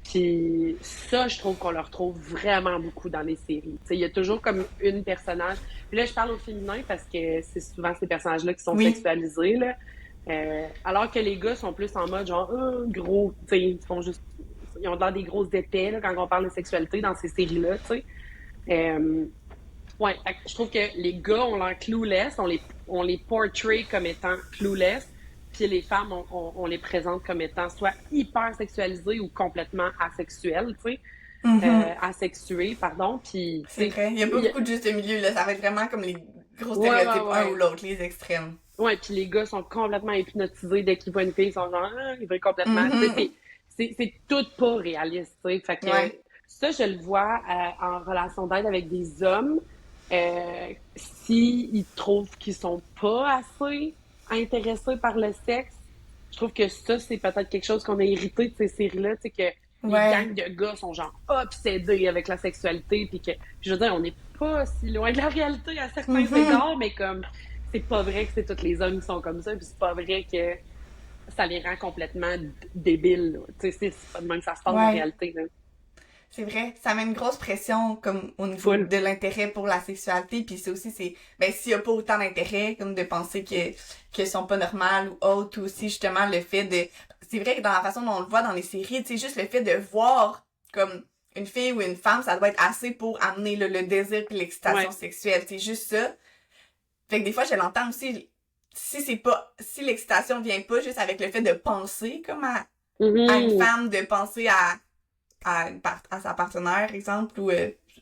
Puis ça, je trouve qu'on le retrouve vraiment beaucoup dans les séries. Il y a toujours comme une personnage. Puis là, je parle au féminin parce que c'est souvent ces personnages-là qui sont sexualisés, là. Alors que les gars sont plus en mode genre gros, tu sais, ils ont l'air des grosses épées là, quand on parle de sexualité dans ces séries-là, tu sais. Ouais, je trouve que les gars ont l'air clueless, on les portrait comme étant clueless. Puis les femmes, on les présente comme étant soit hyper sexualisées ou complètement asexuelles, tu sais. asexués, pardon, puis C'est vrai. Il y a pas beaucoup de juste milieu, là. Ça va être vraiment comme les gros ouais, stéréotypes, ouais, un ou ouais. l'autre, les extrêmes. Ouais, puis les gars sont complètement hypnotisés dès qu'ils voient une fille, ils sont genre, ils veulent complètement, tu sais, Mhm. c'est tout pas réaliste, tu sais. Fait que Ouais. ça, je le vois en relation d'aide avec des hommes. Si ils trouvent qu'ils sont pas assez intéressés par le sexe, je trouve que ça, c'est peut-être quelque chose qu'on a hérité de ces séries-là, tu sais, que les Ouais. gangs de gars sont genre obsédés avec la sexualité, puis que, je veux dire, on n'est pas si loin de la réalité à certains Mhm. égards, mais comme, c'est pas vrai que c'est tous les hommes qui sont comme ça, puis c'est pas vrai que ça les rend complètement débiles, là. Tu sais, c'est pas de même que ça se passe en Ouais. réalité, là. C'est vrai, ça met une grosse pression comme au niveau Full. de l'intérêt pour la sexualité, puis c'est aussi c'est ben s'il y a pas autant d'intérêt comme de penser que sont pas normales ou autres, ou aussi justement le fait de c'est vrai que dans la façon dont on le voit dans les séries, tu sais juste le fait de voir comme une fille ou une femme, ça doit être assez pour amener le désir puis l'excitation Ouais. sexuelle, c'est juste ça. Fait que des fois je l'entends aussi si c'est pas si l'excitation vient pas juste avec le fait de penser comme à une Mhm. femme, de penser à sa partenaire, exemple, ou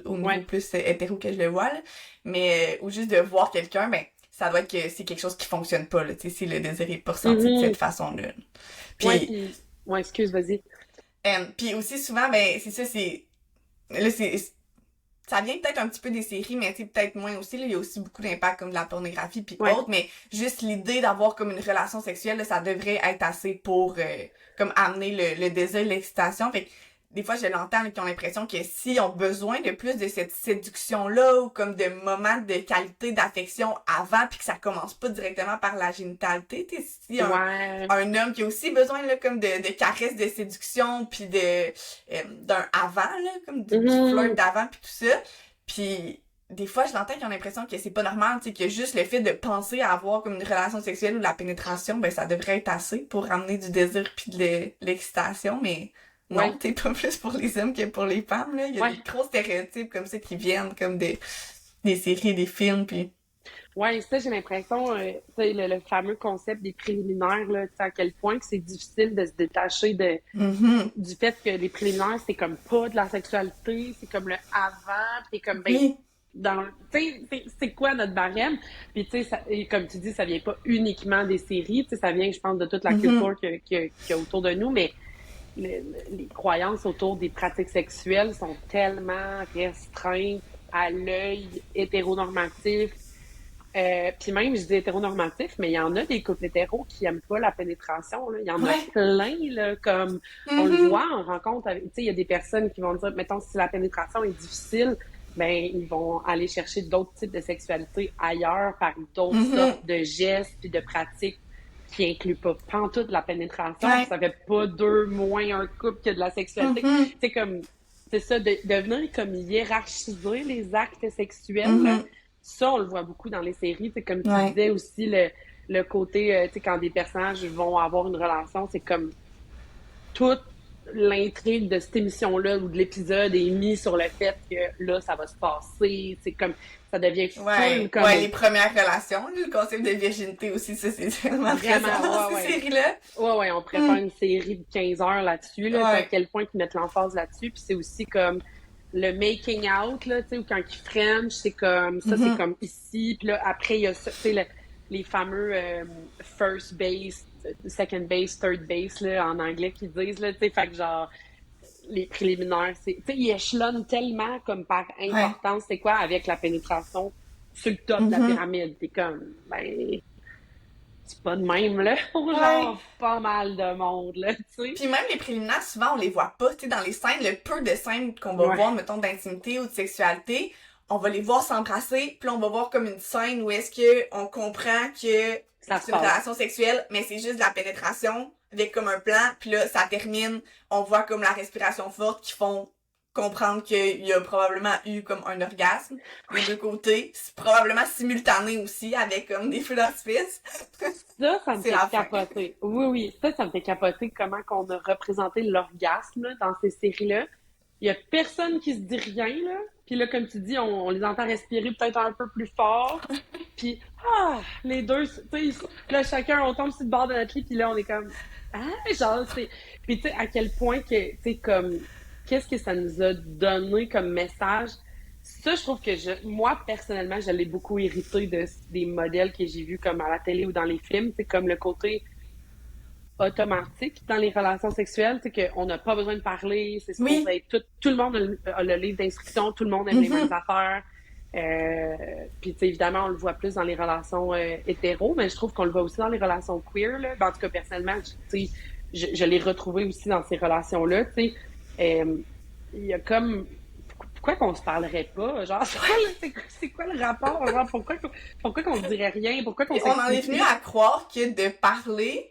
au niveau Ouais. plus hétéro que je le vois, là. Mais ou juste de voir quelqu'un, ben ça doit être que c'est quelque chose qui fonctionne pas, là, tu sais, si le désir est pas ressenti de cette Mhm. façon-là. Ouais, Puis, puis... Ouais, excuse, vas-y. puis aussi souvent, ben c'est ça, c'est là c'est ça vient peut-être un petit peu des séries, mais c'est peut-être moins aussi. Là. Il y a aussi beaucoup d'impact comme de la pornographie puis Ouais. autres, mais juste l'idée d'avoir comme une relation sexuelle, là, ça devrait être assez pour comme amener le désir, l'excitation. Fait que des fois, je l'entends, là, qui ont l'impression que s'ils ont besoin de plus de cette séduction-là ou comme de moments de qualité, d'affection avant, puis que ça commence pas directement par la génitalité, tu sais, si Ouais. un homme qui a aussi besoin là comme de caresses, de séduction, puis d'un avant là, comme du flirt Mhm. d'avant puis tout ça. Puis des fois, je l'entends qui ont l'impression que c'est pas normal, tu sais, que juste le fait de penser à avoir comme une relation sexuelle ou de la pénétration, ben ça devrait être assez pour ramener du désir puis de l'excitation, mais non, Ouais. t'es pas plus pour les hommes que pour les femmes là. Il y a Ouais. des gros stéréotypes comme ça qui viennent comme des séries, des films, puis Ouais, ça, j'ai l'impression, tu sais, le fameux concept des préliminaires, là, tu sais, à quel point que c'est difficile de se détacher mhm. du fait que les préliminaires, c'est comme pas de la sexualité, c'est comme le avant, pis t'es comme, ben, Oui. tu sais, c'est quoi notre barème? Puis, tu sais, et comme tu dis, ça vient pas uniquement des séries, tu sais, ça vient, je pense, de toute la Mhm. culture qu'il y a autour de nous, mais les croyances autour des pratiques sexuelles sont tellement restreintes à l'œil hétéronormatif. Puis même, je dis hétéronormatif, mais il y en a des couples hétéros qui aiment pas la pénétration, là. Il y en a Ouais. plein, là, comme on le Mhm. voit en rencontre avec, tu sais, il y a des personnes qui vont dire, mettons, si la pénétration est difficile, ben, ils vont aller chercher d'autres types de sexualité ailleurs par d'autres sortes Mhm. de gestes puis de pratiques qui incluent pas pantoute la pénétration, puis Ouais. ça fait pas deux moins un couple que de la sexualité. Mhm. C'est comme, c'est ça, de venir comme hiérarchiser les actes sexuels, là. Mhm. Ça, on le voit beaucoup dans les séries. C'est comme tu Ouais. disais aussi, le côté, tu sais, quand des personnages vont avoir une relation, c'est comme toute l'intrigue de cette émission-là ou de l'épisode est mis sur le fait que là, ça va se passer. C'est comme, ça devient full Ouais, comme ouais, les premières relations, le concept de virginité aussi, ça c'est tellement présent vraiment, dans ouais, ces ouais. séries-là. Ouais, ouais, on pourrait faire Mm. une série de 15 heures là-dessus, là, à Ouais. quel point ils mettent l'emphase là-dessus. Puis c'est aussi comme le making out, là, tu sais, ou quand ils French, c'est comme, ça, c'est Mhm. comme ici. Puis là, après, il y a ça, tu sais, les fameux first base, second base, third base, là, en anglais, qu'ils disent, là, tu sais, fait que genre, les préliminaires, c'est, tu sais, ils échelonnent tellement comme par Ouais. importance, c'est quoi, avec la pénétration sur le top de la Mhm. pyramide. T'es comme, ben, c'est pas de même, là, pour Ouais. genre pas mal de monde, là, tu sais. Puis même les préliminaires, souvent on les voit pas, tu sais, dans les scènes, le peu de scènes qu'on va Ouais. voir, mettons, d'intimité ou de sexualité, on va les voir s'embrasser, puis là, on va voir comme une scène où est-ce que on comprend que Ça se c'est une passe. relation sexuelle, mais c'est juste de la pénétration avec comme un plan, puis là, ça termine, on voit comme la respiration forte qui font comprendre qu'il y a probablement eu comme un orgasme des deux côtés. C'est probablement simultané aussi avec comme des feux d'artifice. Ça me C'est fait la fin. capoter. Oui, oui, ça me fait capoter comment qu'on a représenté l'orgasme là, dans ces séries-là. Il y a personne qui se dit rien, là. Puis là, comme tu dis, on les entend respirer peut-être un peu plus fort. Puis, les deux, tu sais, là, chacun, on tombe sur le bord de notre lit, puis là, on est comme, genre, c'est... Puis, tu sais, à quel point que, tu sais, comme, qu'est-ce que ça nous a donné comme message? Ça, je trouve que moi, personnellement, je l'ai beaucoup irrité des modèles que j'ai vus comme à la télé ou dans les films. C'est comme le côté automatique dans les relations sexuelles, c'est qu'on n'a pas besoin de parler, c'est supposé Oui. être tout le monde a le livre d'instruction, tout le monde aime les mêmes affaires. Puis, tu sais, évidemment, on le voit plus dans les relations hétéros, mais je trouve qu'on le voit aussi dans les relations queer, là. Ben, en tout cas, personnellement, tu sais, je l'ai retrouvé aussi dans ces relations-là, tu sais. Il y a comme... Pourquoi qu'on se parlerait pas? Genre, c'est quoi le rapport? Genre, pourquoi qu'on se dirait rien? Pourquoi qu'on Et on en est venu à croire que de parler,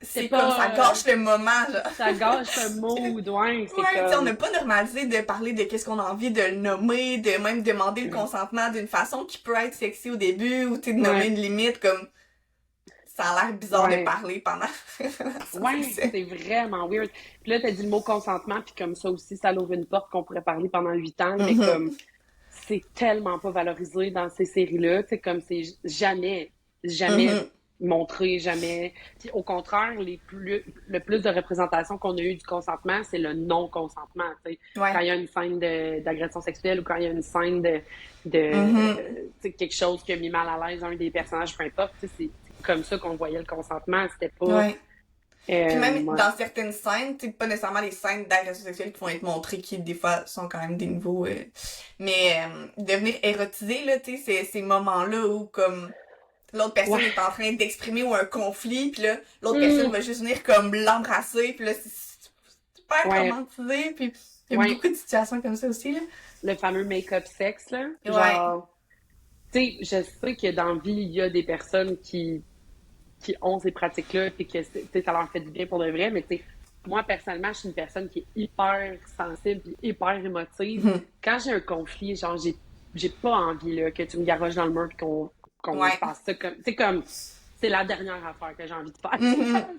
c'est comme ça gâche le moment, genre. Ça gâche le mood, ouais. C'est Ouais, comme... on n'a pas normalisé de parler de qu'est-ce qu'on a envie de le nommer, de même demander le consentement d'une façon qui peut être sexy au début, ou tu sais, de nommer une limite, comme ça a l'air bizarre de parler pendant ouais, c'est vraiment weird. Puis là, t'as dit le mot consentement, puis comme ça aussi, ça l'ouvre une porte qu'on pourrait parler pendant 8 ans, mais comme c'est tellement pas valorisé dans ces séries-là, tu sais, comme c'est jamais montré, jamais. Puis au contraire, le plus de représentation qu'on a eu du consentement, c'est le non-consentement, tu sais. Quand il y a une scène d'agression sexuelle ou quand il y a une scène tu sais, quelque chose qui a mis mal à l'aise un des personnages, peu importe, tu sais, c'est comme ça qu'on voyait le consentement, c'était pas... Puis même dans certaines scènes, tu sais, pas nécessairement les scènes d'agression sexuelle qui vont être montrées, qui des fois sont quand même des niveaux... mais devenir érotisé, là, tu sais, ces moments-là où comme l'autre personne est en train d'exprimer ou un conflit, puis là, l'autre personne va juste venir comme l'embrasser, puis là, c'est super romantisé, puis il y a beaucoup de situations comme ça aussi, là. Le fameux make-up sexe, là. Genre, tu sais, je sais que dans la vie, il y a des personnes qui ont ces pratiques-là, puis que ça leur fait du bien pour de vrai, mais tu sais, moi, personnellement, je suis une personne qui est hyper sensible et hyper émotive. Quand j'ai un conflit, genre, j'ai pas envie, là, que tu me garoches dans le mur puis qu'on fasse ça comme... C'est la dernière affaire que j'ai envie de faire.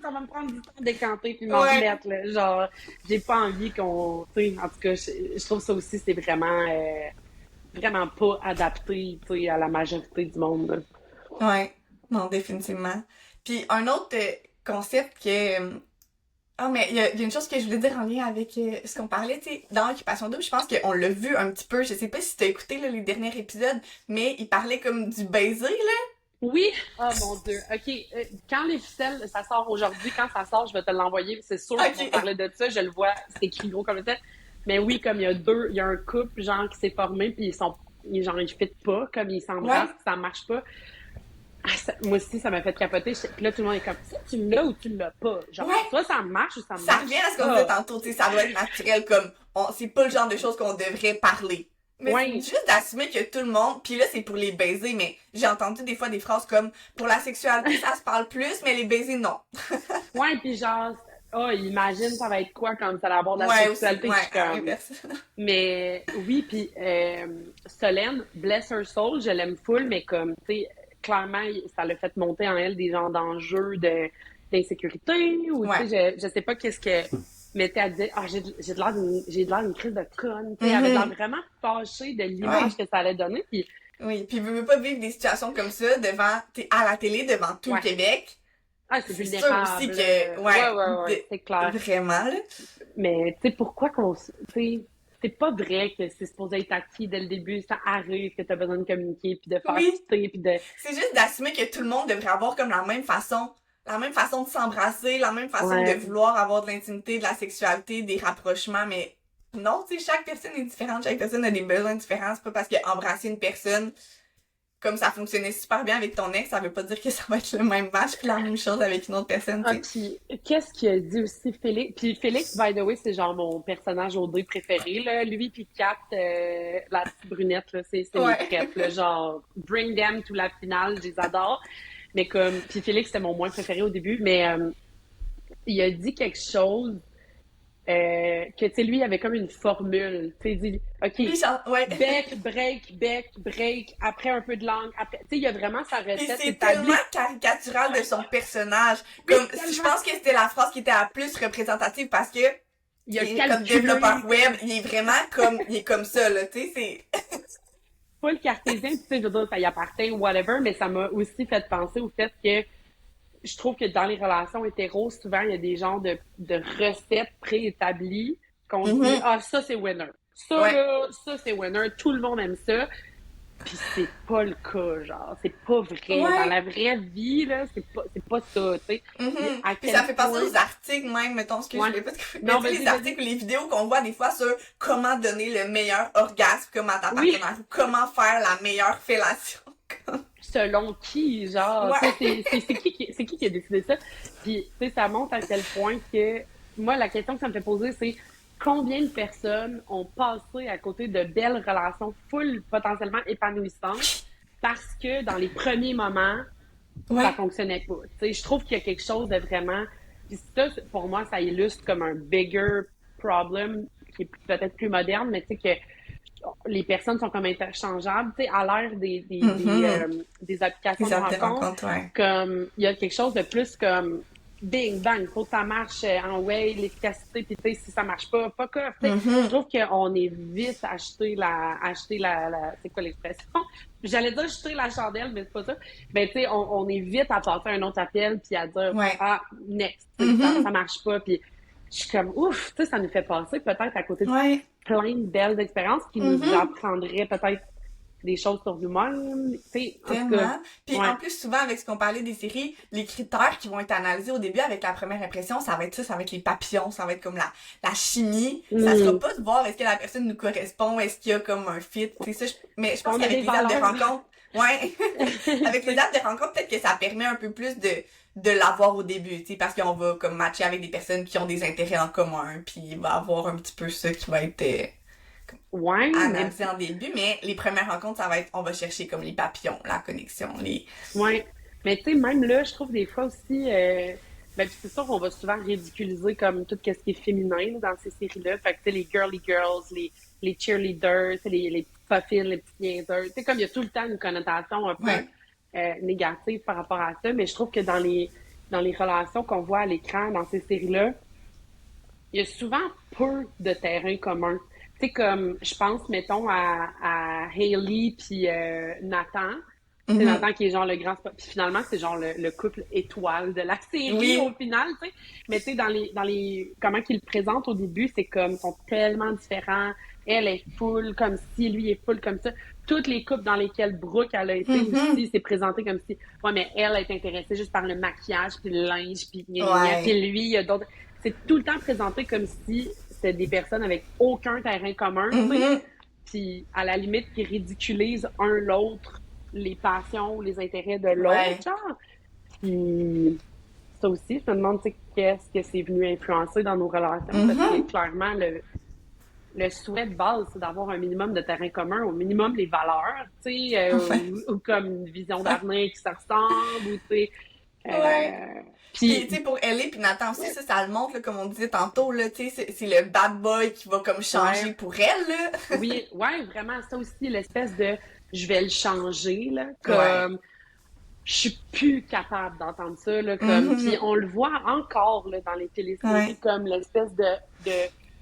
Ça va me prendre du temps de décanter puis m'en remettre, là. Genre, j'ai pas envie qu'on... Tu sais, en tout cas, je trouve ça aussi, c'est vraiment... vraiment pas adapté, tu sais, à la majorité du monde, là. Ouais. Non, définitivement. Puis un autre concept que... Ah, mais il y a une chose que je voulais dire en lien avec ce qu'on parlait, tu sais, dans Occupation Double, je pense qu'on l'a vu un petit peu, je sais pas si t'as écouté là, les derniers épisodes, mais il parlait comme du baiser, là. Oui! Oh mon Dieu! OK, quand les ficelles, ça sort aujourd'hui, quand ça sort, je vais te l'envoyer, c'est sûr qu'on parlait de ça, je le vois, c'est écrit gros comme ça. Mais oui, comme il y a un couple, genre, qui s'est formé, puis ils fitent pas, comme ils s'embrassent, ça marche pas. Moi aussi, ça m'a fait capoter. Puis là, tout le monde est comme, tu l'as ou tu l'as pas? Genre, toi, ça marche ou ça marche pas? Ça revient à ce qu'on disait tantôt, tu sais, ça doit être naturel, comme, c'est pas le genre de choses qu'on devrait parler. Mais c'est juste d'assumer que tout le monde, puis là, c'est pour les baisers, mais j'ai entendu des fois des phrases comme, pour la sexualité, ça se parle plus, mais les baisers, non. Puis genre, imagine, ça va être quoi quand ça va avoir de la sexualité? Mais oui, puis Solène, bless her soul, je l'aime full, mais comme, tu sais, clairement, ça l'a fait monter en elle des genres d'enjeux d'insécurité, ou tu sais, je sais pas qu'est-ce que... Mais elle disait, j'ai de l'air d'une crise de conne. Elle avait l'air vraiment fâchée de l'image que ça allait donner. Puis... Oui, puis veut pas vivre des situations comme ça devant, à la télé, devant tout le Québec. C'est vulnérable. C'est sûr aussi que, c'est clair. Vraiment, là. Mais, tu sais, pourquoi qu'on, tu sais, c'est pas vrai que c'est supposé être acquis dès le début, ça arrive que t'as besoin de communiquer, puis de faire quitter, puis de... C'est juste d'assumer que tout le monde devrait avoir comme la même façon de s'embrasser, la même façon de vouloir avoir de l'intimité, de la sexualité, des rapprochements, mais non, tu sais, chaque personne est différente, chaque personne a des besoins différents, c'est pas parce que embrasser une personne comme ça fonctionnait super bien avec ton ex, ça veut pas dire que ça va être le même match puis la même chose avec une autre personne, tu sais. Puis, qu'est-ce qu'il a dit aussi, Félix? Puis Félix, by the way, c'est genre mon personnage OD préféré, là. Lui puis Kat, la petite brunette, là, c'est mes traites, là. Genre, bring them to la finale, je les adore. Mais comme, puis Félix, c'était mon moins préféré au début, mais il a dit quelque chose que, tu sais, lui, il avait comme une formule. Tu sais, il dit, OK, bec, break, après un peu de langue, après... Tu sais, il y a vraiment sa recette établie. C'est tellement caricatural de son personnage. Comme, je pense que c'était la phrase qui était la plus représentative parce que il est comme développeur web, il est comme ça, là, tu sais, c'est... Pas le cartésien, tu sais, je veux dire, ça y appartient ou whatever, mais ça m'a aussi fait penser au fait que je trouve que dans les relations hétéros, souvent, il y a des genres de recettes préétablies qu'on dit, Mhm. ça, c'est winner. Ça, Ouais. là, ça, c'est winner. Tout le monde aime ça. Puis c'est pas le cas, genre. C'est pas vrai. Dans Ouais. la vraie vie, là, c'est pas ça, tu sais. Puis Mhm. à Puis ça quel fait penser point... aux articles même, mettons ce que je Ouais. voulais pas mais Non, tu sais, vas-y, les vas-y. articles ou les vidéos qu'on voit des fois sur comment donner le meilleur orgasme comme à ta Oui, partenaire ou comment faire la meilleure fellation. selon qui, genre, tu sais, Ouais. c'est qui a décidé ça? Puis, tu sais, ça montre à quel point que, moi, la question que ça me fait poser, c'est combien de personnes ont passé à côté de belles relations full potentiellement épanouissantes parce que dans les premiers moments, ça Ouais. fonctionnait pas. Tu sais, je trouve qu'il y a quelque chose de vraiment, puis ça, pour moi, ça illustre comme un bigger problem qui est peut-être plus moderne, mais tu sais que les personnes sont comme interchangeables. Tu sais, à l'ère Mhm. des applications Les de apps de rencontre, rencontre, ouais. comme il y a quelque chose de plus comme bing bang, faut que ça marche en way, l'efficacité, puis tu sais, si ça marche pas, fuck off. Tu sais, je Mhm. trouve qu'on est vite acheter c'est quoi l'expression? J'allais dire jeter la chandelle, mais c'est pas ça. Ben tu sais, on est vite à passer un autre appel puis à dire Ouais. next, tu sais, ça Mhm. marche pas, puis je suis comme ouf, tu sais, ça nous fait passer peut-être à côté de Ouais. plein de belles expériences qui nous Mhm. apprendraient peut-être des choses sur nous-mêmes. Tu sais, en tout cas, Tellement. Puis ouais. en plus, souvent, avec ce qu'on parlait des séries, les critères qui vont être analysés au début avec la première impression, ça va être ça, ça va être les papillons, ça va être comme la chimie. Ça sera Mm. pas de voir est-ce que la personne nous correspond, est-ce qu'il y a comme un fit. C'est ça, mais je pense On a qu'avec des les apps de valeurs. rencontre, ouais, avec les apps de rencontre, peut-être que ça permet un peu plus de l'avoir au début, tu sais, parce qu'on va comme matcher avec des personnes qui ont des intérêts en commun, puis il va avoir un petit peu ça qui va être Ouais, mais analysé en début, mais les premières rencontres, ça va être, on va chercher comme les papillons, la connexion, les... ouais. Mais tu sais, même là, je trouve des fois aussi, ben puis c'est sûr qu'on va souvent ridiculiser comme tout ce qui est féminin là, dans ces séries-là. Fait que tu sais, les girly girls, les cheerleaders, tu sais, les petites puffins, les petites niaiseuses. Tu sais, comme il y a tout le temps une connotation un peu Ouais. négative par rapport à ça, mais je trouve que dans les relations qu'on voit à l'écran dans ces séries-là, il y a souvent peu de terrain commun. Tu sais, comme, je pense, mettons, à Hailey puis Nathan. C'est Mhm. Nathan qui est genre le grand... Puis finalement, c'est genre le couple étoile de la série au Oui. final, tu sais. Mais tu sais, dans les... Comment qu'ils le présentent au début, c'est comme, ils sont tellement différents. Elle est full comme ci, lui est full comme ça. Toutes les couples dans lesquelles Brooke, elle a été Mhm. aussi, c'est présenté comme si, ouais, mais elle est intéressée juste par le maquillage, puis le linge, puis gna gna gna. Ouais. Puis lui, il y a d'autres... C'est tout le temps présenté comme si c'était des personnes avec aucun terrain commun, tu sais. Mhm. Puis à la limite, qui ridiculisent un l'autre, les passions, les intérêts de l'autre, Ouais. genre. Puis ça aussi, je me demande, tu sais, qu'est-ce que c'est venu influencer dans nos relations, parce que Mhm. clairement, le souhait de base, c'est d'avoir un minimum de terrain commun, au minimum les valeurs, tu sais, Ouais. ou comme une vision d'avenir qui se ressemble, ou tu sais. Ouais. Puis, tu Puis, sais, pour Ellie puis Nathan aussi, ça le montre, là, comme on disait tantôt, là, tu sais, c'est le bad boy qui va comme ouais, changer pour elle, là. oui, ouais, vraiment, ça aussi, l'espèce de je vais le changer, là, Ouais. comme je suis plus capable d'entendre ça, là, comme, puis Mhm. on le voit encore, là, dans les téléséries, Ouais. comme l'espèce de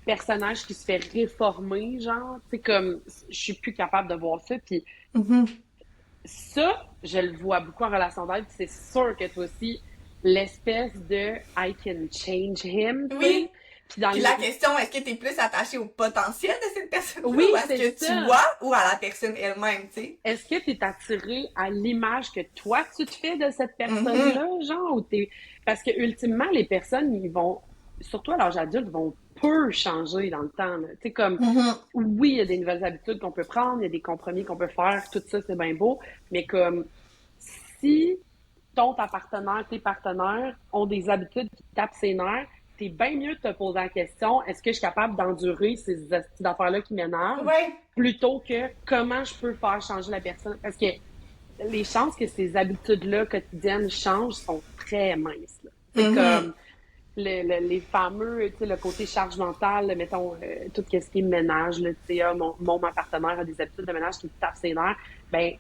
personnage qui se fait réformer, genre, tu sais, comme, je suis plus capable de voir ça, puis Mhm. ça, je le vois beaucoup en relation d'aide, puis c'est sûr que toi aussi, l'espèce de I can change him, tu sais, Oui. puis dans Puis la les... question, est-ce que t'es plus attaché au potentiel de cette personne-là Oui, ou à ce c'est que tu ça! vois ou à la personne elle-même, tu sais? Est-ce que tu es attiré à l'image que toi tu te fais de cette Mhm. personne-là, genre, ou t'es... Parce que ultimement, les personnes, ils vont, surtout à l'âge adulte, vont peu changer dans le temps, là. Tu sais, comme, Mhm. oui, il y a des nouvelles habitudes qu'on peut prendre, il y a des compromis qu'on peut faire, tout ça, c'est bien beau, mais comme, si ta partenaire, tes partenaires ont des habitudes qui te tapent ses nerfs, t'es bien mieux de te poser la question, est-ce que je suis capable d'endurer ces affaires-là qui m'énervent, Ouais. plutôt que comment je peux faire changer la personne. Parce que les chances que ces habitudes-là quotidiennes changent sont très minces, là. C'est Mhm. comme les fameux, tu sais, le côté charge mentale, mettons, tout ce qui est ménage, là, tu sais, ma partenaire a des habitudes de ménage qui me tapent ses nerfs, ben,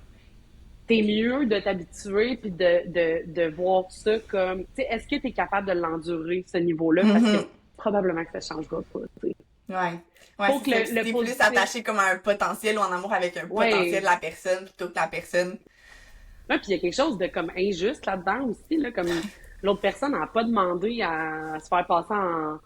t'es mieux de t'habituer puis de voir ça comme, tu sais, est-ce que t'es capable de l'endurer, ce niveau-là? Parce que Mhm. probablement que ça changera pas, tu sais. Ouais. Ouais, Faut c'est que ça. Puis si le t'es plus positif, attaché comme à un potentiel ou en amour avec un potentiel de ouais. la personne plutôt que la personne. Ouais, puis il y a quelque chose de comme injuste là-dedans aussi, là, comme l'autre personne n'a pas demandé à se faire passer en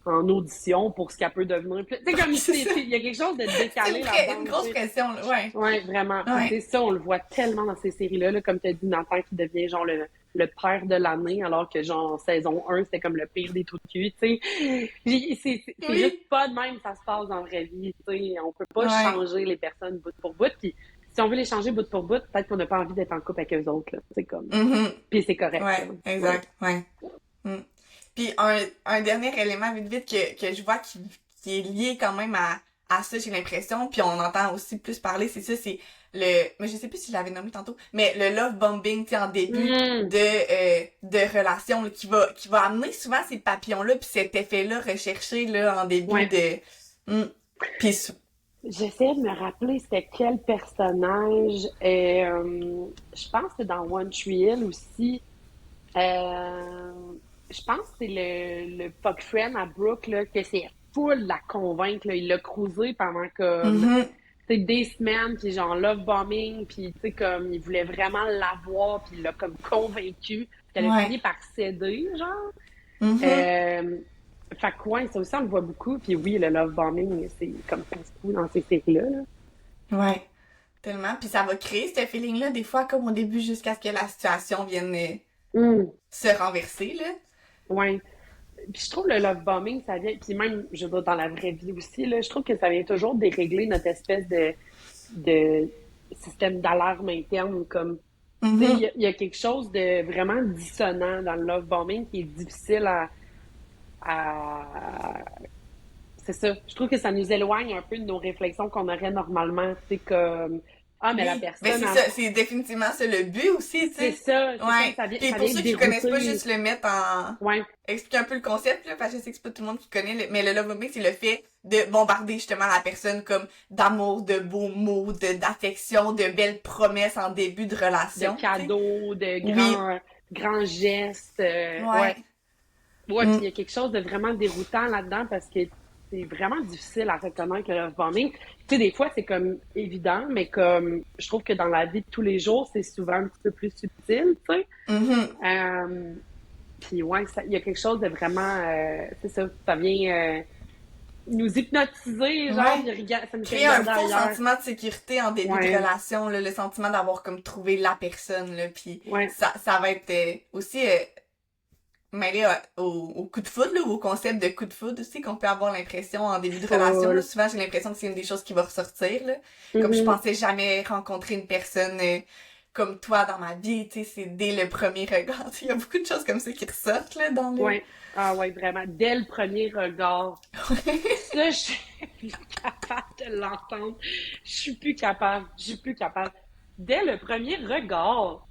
en audition pour ce qu'elle peut devenir. Tu sais, comme il y a quelque chose de décalé là-dedans. Une grosse pression, là, ouais. Ouais, vraiment. Ouais. C'est ça, on le voit tellement dans ces séries-là, là, comme tu as dit, Nathan qui devient genre le père de l'année, alors que genre saison 1, c'était comme le pire des trous de cul, tu sais. C'est juste pas de même ça se passe dans la vraie vie, tu sais. On peut pas changer les personnes bout pour bout, puis si on veut les changer bout pour bout, peut-être qu'on n'a pas envie d'être en couple avec eux autres, là. C'est comme... Puis c'est correct. Ouais, là. exact, ouais. Puis un dernier élément vite que je vois qui est lié quand même à ça, j'ai l'impression, puis on entend aussi plus parler, c'est ça, c'est mais je sais plus si je l'avais nommé tantôt, mais le love bombing, tu sais, en début de relation, là, qui va amener souvent ces papillons-là, puis cet effet-là recherché, là, en début de... Puis... J'essaie de me rappeler c'était quel personnage. Je pense que dans One Tree Hill aussi, je pense que c'est le fuck friend à Brooke, là, que c'est full la convaincre, là. Il l'a cruisé pendant comme des semaines, puis genre love bombing, puis tu sais, comme il voulait vraiment l'avoir, puis il l'a comme convaincu, puis elle a fini par céder, genre. Fait que ouais, ça aussi, on le voit beaucoup, puis oui, le love bombing, c'est comme passe-coup dans ces séries-là, là. Ouais, tellement. Puis ça va créer ce feeling-là, des fois, comme au début, jusqu'à ce que la situation vienne se renverser, là. Ouais. Puis je trouve le love bombing, ça vient, puis même, je veux dire, dans la vraie vie aussi, là, je trouve que ça vient toujours dérégler notre espèce de système d'alarme interne, comme, tu sais, il y a quelque chose de vraiment dissonant dans le love bombing qui est difficile à c'est ça. Je trouve que ça nous éloigne un peu de nos réflexions qu'on aurait normalement, tu sais, comme... Ah, mais la personne... Mais c'est ça, c'est définitivement ça le but aussi, tu sais. C'est ça, ouais. Ça vient, et pour ceux qui connaissent pas, juste le mettre en... Ouais. Expliquer un peu le concept, là, parce que je sais que c'est pas tout le monde qui connaît, mais le love bombing, c'est le fait de bombarder justement la personne comme d'amour, de beaux mots, d'affection, de belles promesses en début de relation. De cadeaux, de grands gestes. Ouais, puis il y a quelque chose de vraiment déroutant là-dedans parce que c'est vraiment difficile à reconnaître le love bombing. Tu sais, des fois, c'est comme évident, mais comme je trouve que dans la vie de tous les jours, c'est souvent un petit peu plus subtil, tu sais. Puis ouais, il y a quelque chose de vraiment... c'est ça vient nous hypnotiser, genre, ça nous créer un faux sentiment de sécurité en début de relation, là, le sentiment d'avoir comme trouvé la personne, là, puis ça va être aussi... mêlé au coup de foudre, là, ou au concept de coup de foudre aussi, qu'on peut avoir l'impression en début de relation. Là, souvent, j'ai l'impression que c'est une des choses qui va ressortir. Là. Comme je pensais jamais rencontrer une personne comme toi dans ma vie, tu sais, c'est dès le premier regard. Il y a beaucoup de choses comme ça qui ressortent là, dans le... Ouais. Ah ouais, vraiment. Dès le premier regard. Ça, je suis plus capable de l'entendre. Je suis plus capable. Dès le premier regard.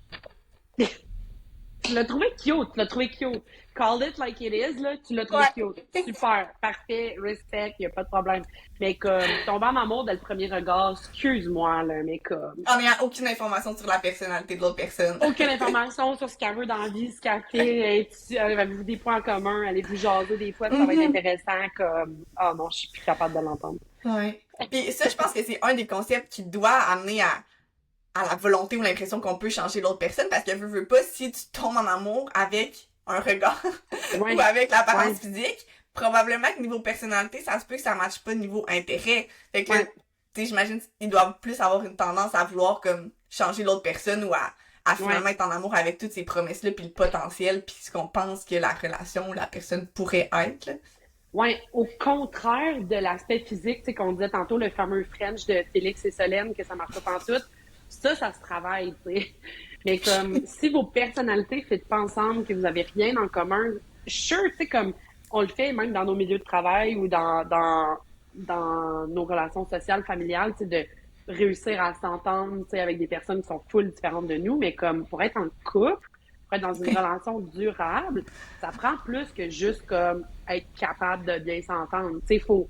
Tu l'as trouvé cute. Call it like it is, là. Tu l'as trouvé cute. Super. Parfait. Respect. Y a pas de problème. Mais comme, tomber en amour dès le premier regard, excuse-moi, là, mais comme... On n'a aucune information sur la personnalité de l'autre personne. Aucune information sur ce qu'elle veut dans la vie, ce qu'elle fait. Avez-vous des points en commun? Allez-vous jaser des fois? Ça va être intéressant, comme... Ah non, je suis plus capable de l'entendre. Ouais. Puis ça, je pense que c'est un des concepts qui doit amener à la volonté ou l'impression qu'on peut changer l'autre personne, parce que veux pas, si tu tombes en amour avec un regard ou avec l'apparence physique, probablement que niveau personnalité, ça se peut que ça matche pas niveau intérêt. Fait que, tu sais, j'imagine qu'ils doivent plus avoir une tendance à vouloir comme changer l'autre personne ou à finalement être en amour avec toutes ces promesses-là, puis le potentiel, puis ce qu'on pense que la relation ou la personne pourrait être. Là. Ouais, au contraire de l'aspect physique, tu sais, qu'on disait tantôt, le fameux French de Félix et Solène, que ça marche pas pantoute. Ça se travaille, tu sais. Mais comme, si vos personnalités ne fit pas ensemble, que vous avez rien en commun, sure, tu sais, comme, on le fait même dans nos milieux de travail ou dans nos relations sociales, familiales, tu sais, de réussir à s'entendre, tu sais, avec des personnes qui sont full différentes de nous, mais comme, pour être en couple, pour être dans une relation durable, ça prend plus que juste, comme, être capable de bien s'entendre. Tu sais, faut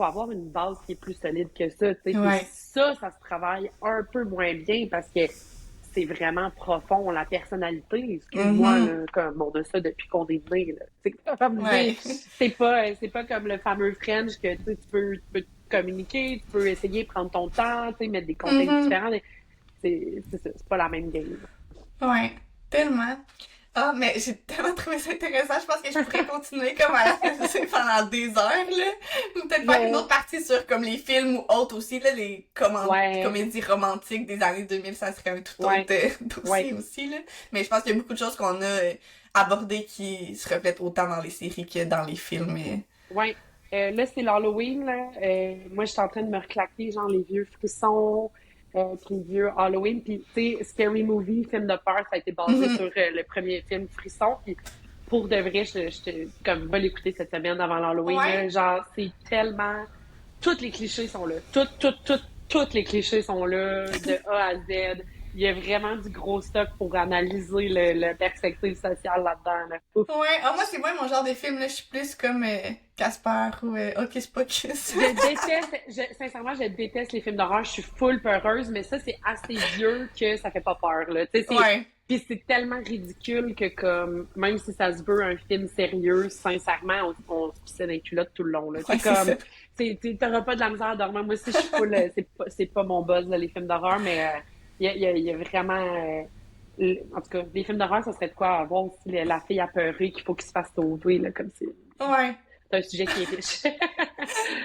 avoir une base qui est plus solide que ça, tu sais. Ça se travaille un peu moins bien parce que c'est vraiment profond, la personnalité. Excuse-moi, là, comme on a ça depuis qu'on est né, là. C'est pas comme le fameux French que tu peux communiquer, tu peux essayer de prendre ton temps, tu sais, mettre des contextes différents. C'est ça, c'est pas la même game. Ouais, tellement. Ah, mais j'ai tellement trouvé ça intéressant, je pense que je pourrais continuer comme à la faire pendant des heures, là. Ou peut-être faire une Mais, autre partie sur comme les films ou autres aussi, là, les ouais, comédies romantiques des années 2000, ça serait un tout autre ouais, dossier ouais, aussi, là. Mais je pense qu'il y a beaucoup de choses qu'on a abordées qui se reflètent autant dans les séries que dans les films. ouais. Là, c'est l'Halloween, là. Moi, je suis en train de me reclaquer, genre, les vieux frissons, puis les vieux Halloween. Puis, tu sais, Scary Movie, film de peur, ça a été basé sur Mhm. le premier film Frisson. Puis, pour de vrai, comme, va l'écouter cette semaine avant l'Halloween, là. Ouais. Genre, c'est tellement... Tous les clichés sont là. Toutes les clichés sont là, de A à Z. Il y a vraiment du gros stock pour analyser le perspective sociale là-dedans, là. Ouf. Ouais. Ah, moi, c'est moins mon genre de film, là. Je suis plus comme Casper ou Hocus Pocus. Sincèrement, je déteste les films d'horreur. Je suis full peureuse, mais ça, c'est assez vieux que ça fait pas peur, là. Tu sais, Ouais. puis c'est tellement ridicule que, comme, même si ça se veut un film sérieux, sincèrement, on se pissait dans les culottes tout le long, là. Ouais, C'est c'est ça. comme, t'auras pas de la misère à dormir. Moi aussi, je suis full, c'est pas mon buzz, là, les films d'horreur, mais il y a vraiment, en tout cas, les films d'horreur, ça serait de quoi avoir aussi la fille apeurée qu'il faut qu'il se fasse sauver, là, comme Ouais. c'est un sujet qui est riche.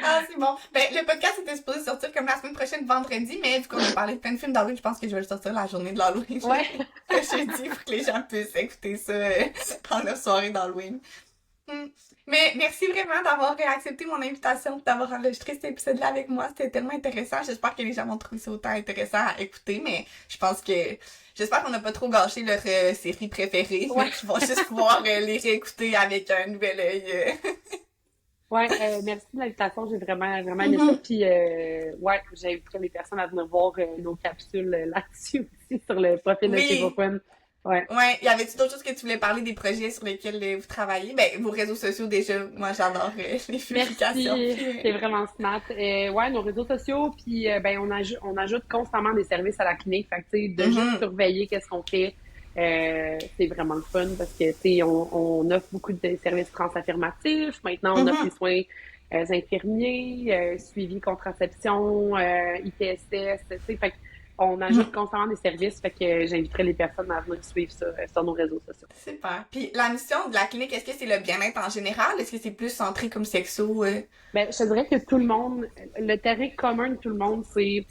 Ah, c'est bon. Ben, le podcast était supposé sortir comme la semaine prochaine, vendredi, mais vu qu'on a parlé de plein de films d'Halloween, je pense que je vais le sortir la journée de l'Halloween. Ouais. Jeudi, pour que les gens puissent écouter ça pendant leur soirée d'Halloween. Hmm. Mais merci vraiment d'avoir accepté mon invitation, d'avoir enregistré cet épisode-là avec moi. C'était tellement intéressant. J'espère que les gens vont trouver ça autant intéressant à écouter, mais je pense que... J'espère qu'on n'a pas trop gâché leur série préférée. Ouais. Ils vont juste pouvoir les réécouter avec un nouvel œil. Ouais, merci de l'invitation. J'ai vraiment aimé ça. Mhm. Puis, ouais, j'inviterai les personnes à venir voir nos capsules là-dessus aussi sur le profil de chez Oui. GoFun. Ouais. Ouais, y avait-tu d'autres choses que tu voulais parler des projets sur lesquels vous travaillez? Ben, vos réseaux sociaux déjà, moi j'adore les publications. Merci, Puis, c'est vraiment smart. Ouais, nos réseaux sociaux, puis ben on ajoute constamment des services à la clinique. Fait que, tu sais, de juste mhm, surveiller qu'est-ce qu'on fait, c'est vraiment le fun parce que, tu sais, on offre beaucoup de services transaffirmatifs. Maintenant, on offre les mhm. soins infirmiers, suivi contraception, ITSS, tu sais, fait on ajoute constamment des services, fait que j'inviterai les personnes à venir suivre ça sur nos réseaux sociaux. Super. Puis la mission de la clinique, est-ce que c'est le bien-être en général? Est-ce que c'est plus centré comme sexo? Ben, je te dirais que tout le monde, le terrain commun de tout le monde, c'est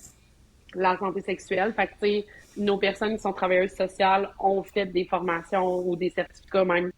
la santé sexuelle. Fait que, tu sais, nos personnes qui sont travailleuses sociales ont fait des formations ou des certificats même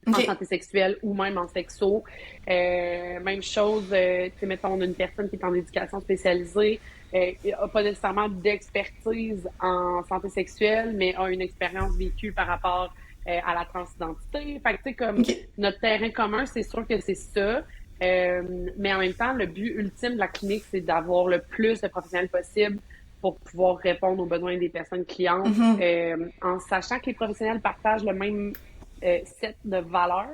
en Ok. santé sexuelle ou même en sexo. Même chose, tu sais, mettons, on a une personne qui est en éducation spécialisée, n'a pas nécessairement d'expertise en santé sexuelle, mais a une expérience vécue par rapport à la transidentité. Fait que, tu sais, comme Ok. notre terrain commun, c'est sûr que c'est ça. Mais en même temps, le but ultime de la clinique, c'est d'avoir le plus de professionnels possible pour pouvoir répondre aux besoins des personnes clientes, Mhm. en sachant que les professionnels partagent le même set de valeurs.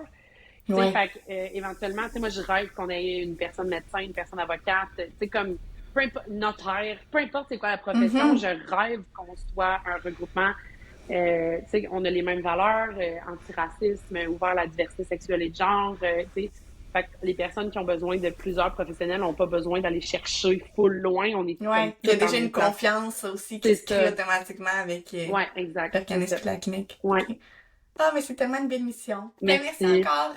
Tu sais, Ouais. fait que, éventuellement, tu sais, moi, je rêve qu'on ait une personne médecin, une personne avocate, tu sais, comme, peu importe, notaire, peu importe c'est quoi la profession, Mhm. je rêve qu'on soit un regroupement, tu sais, on a les mêmes valeurs, antiracisme, ouvert à la diversité sexuelle et de genre, tu sais, fait que les personnes qui ont besoin de plusieurs professionnels n'ont pas besoin d'aller chercher full loin, on est comme Ouais. Il y a tout en déjà même une place. confiance aussi qui C'est se crée ça. automatiquement avec Ouais, exact, c'est ça. l'organisme de la clinique. Ouais. Ok. Ah, mais c'est tellement une belle mission. Ben, merci Merci. encore.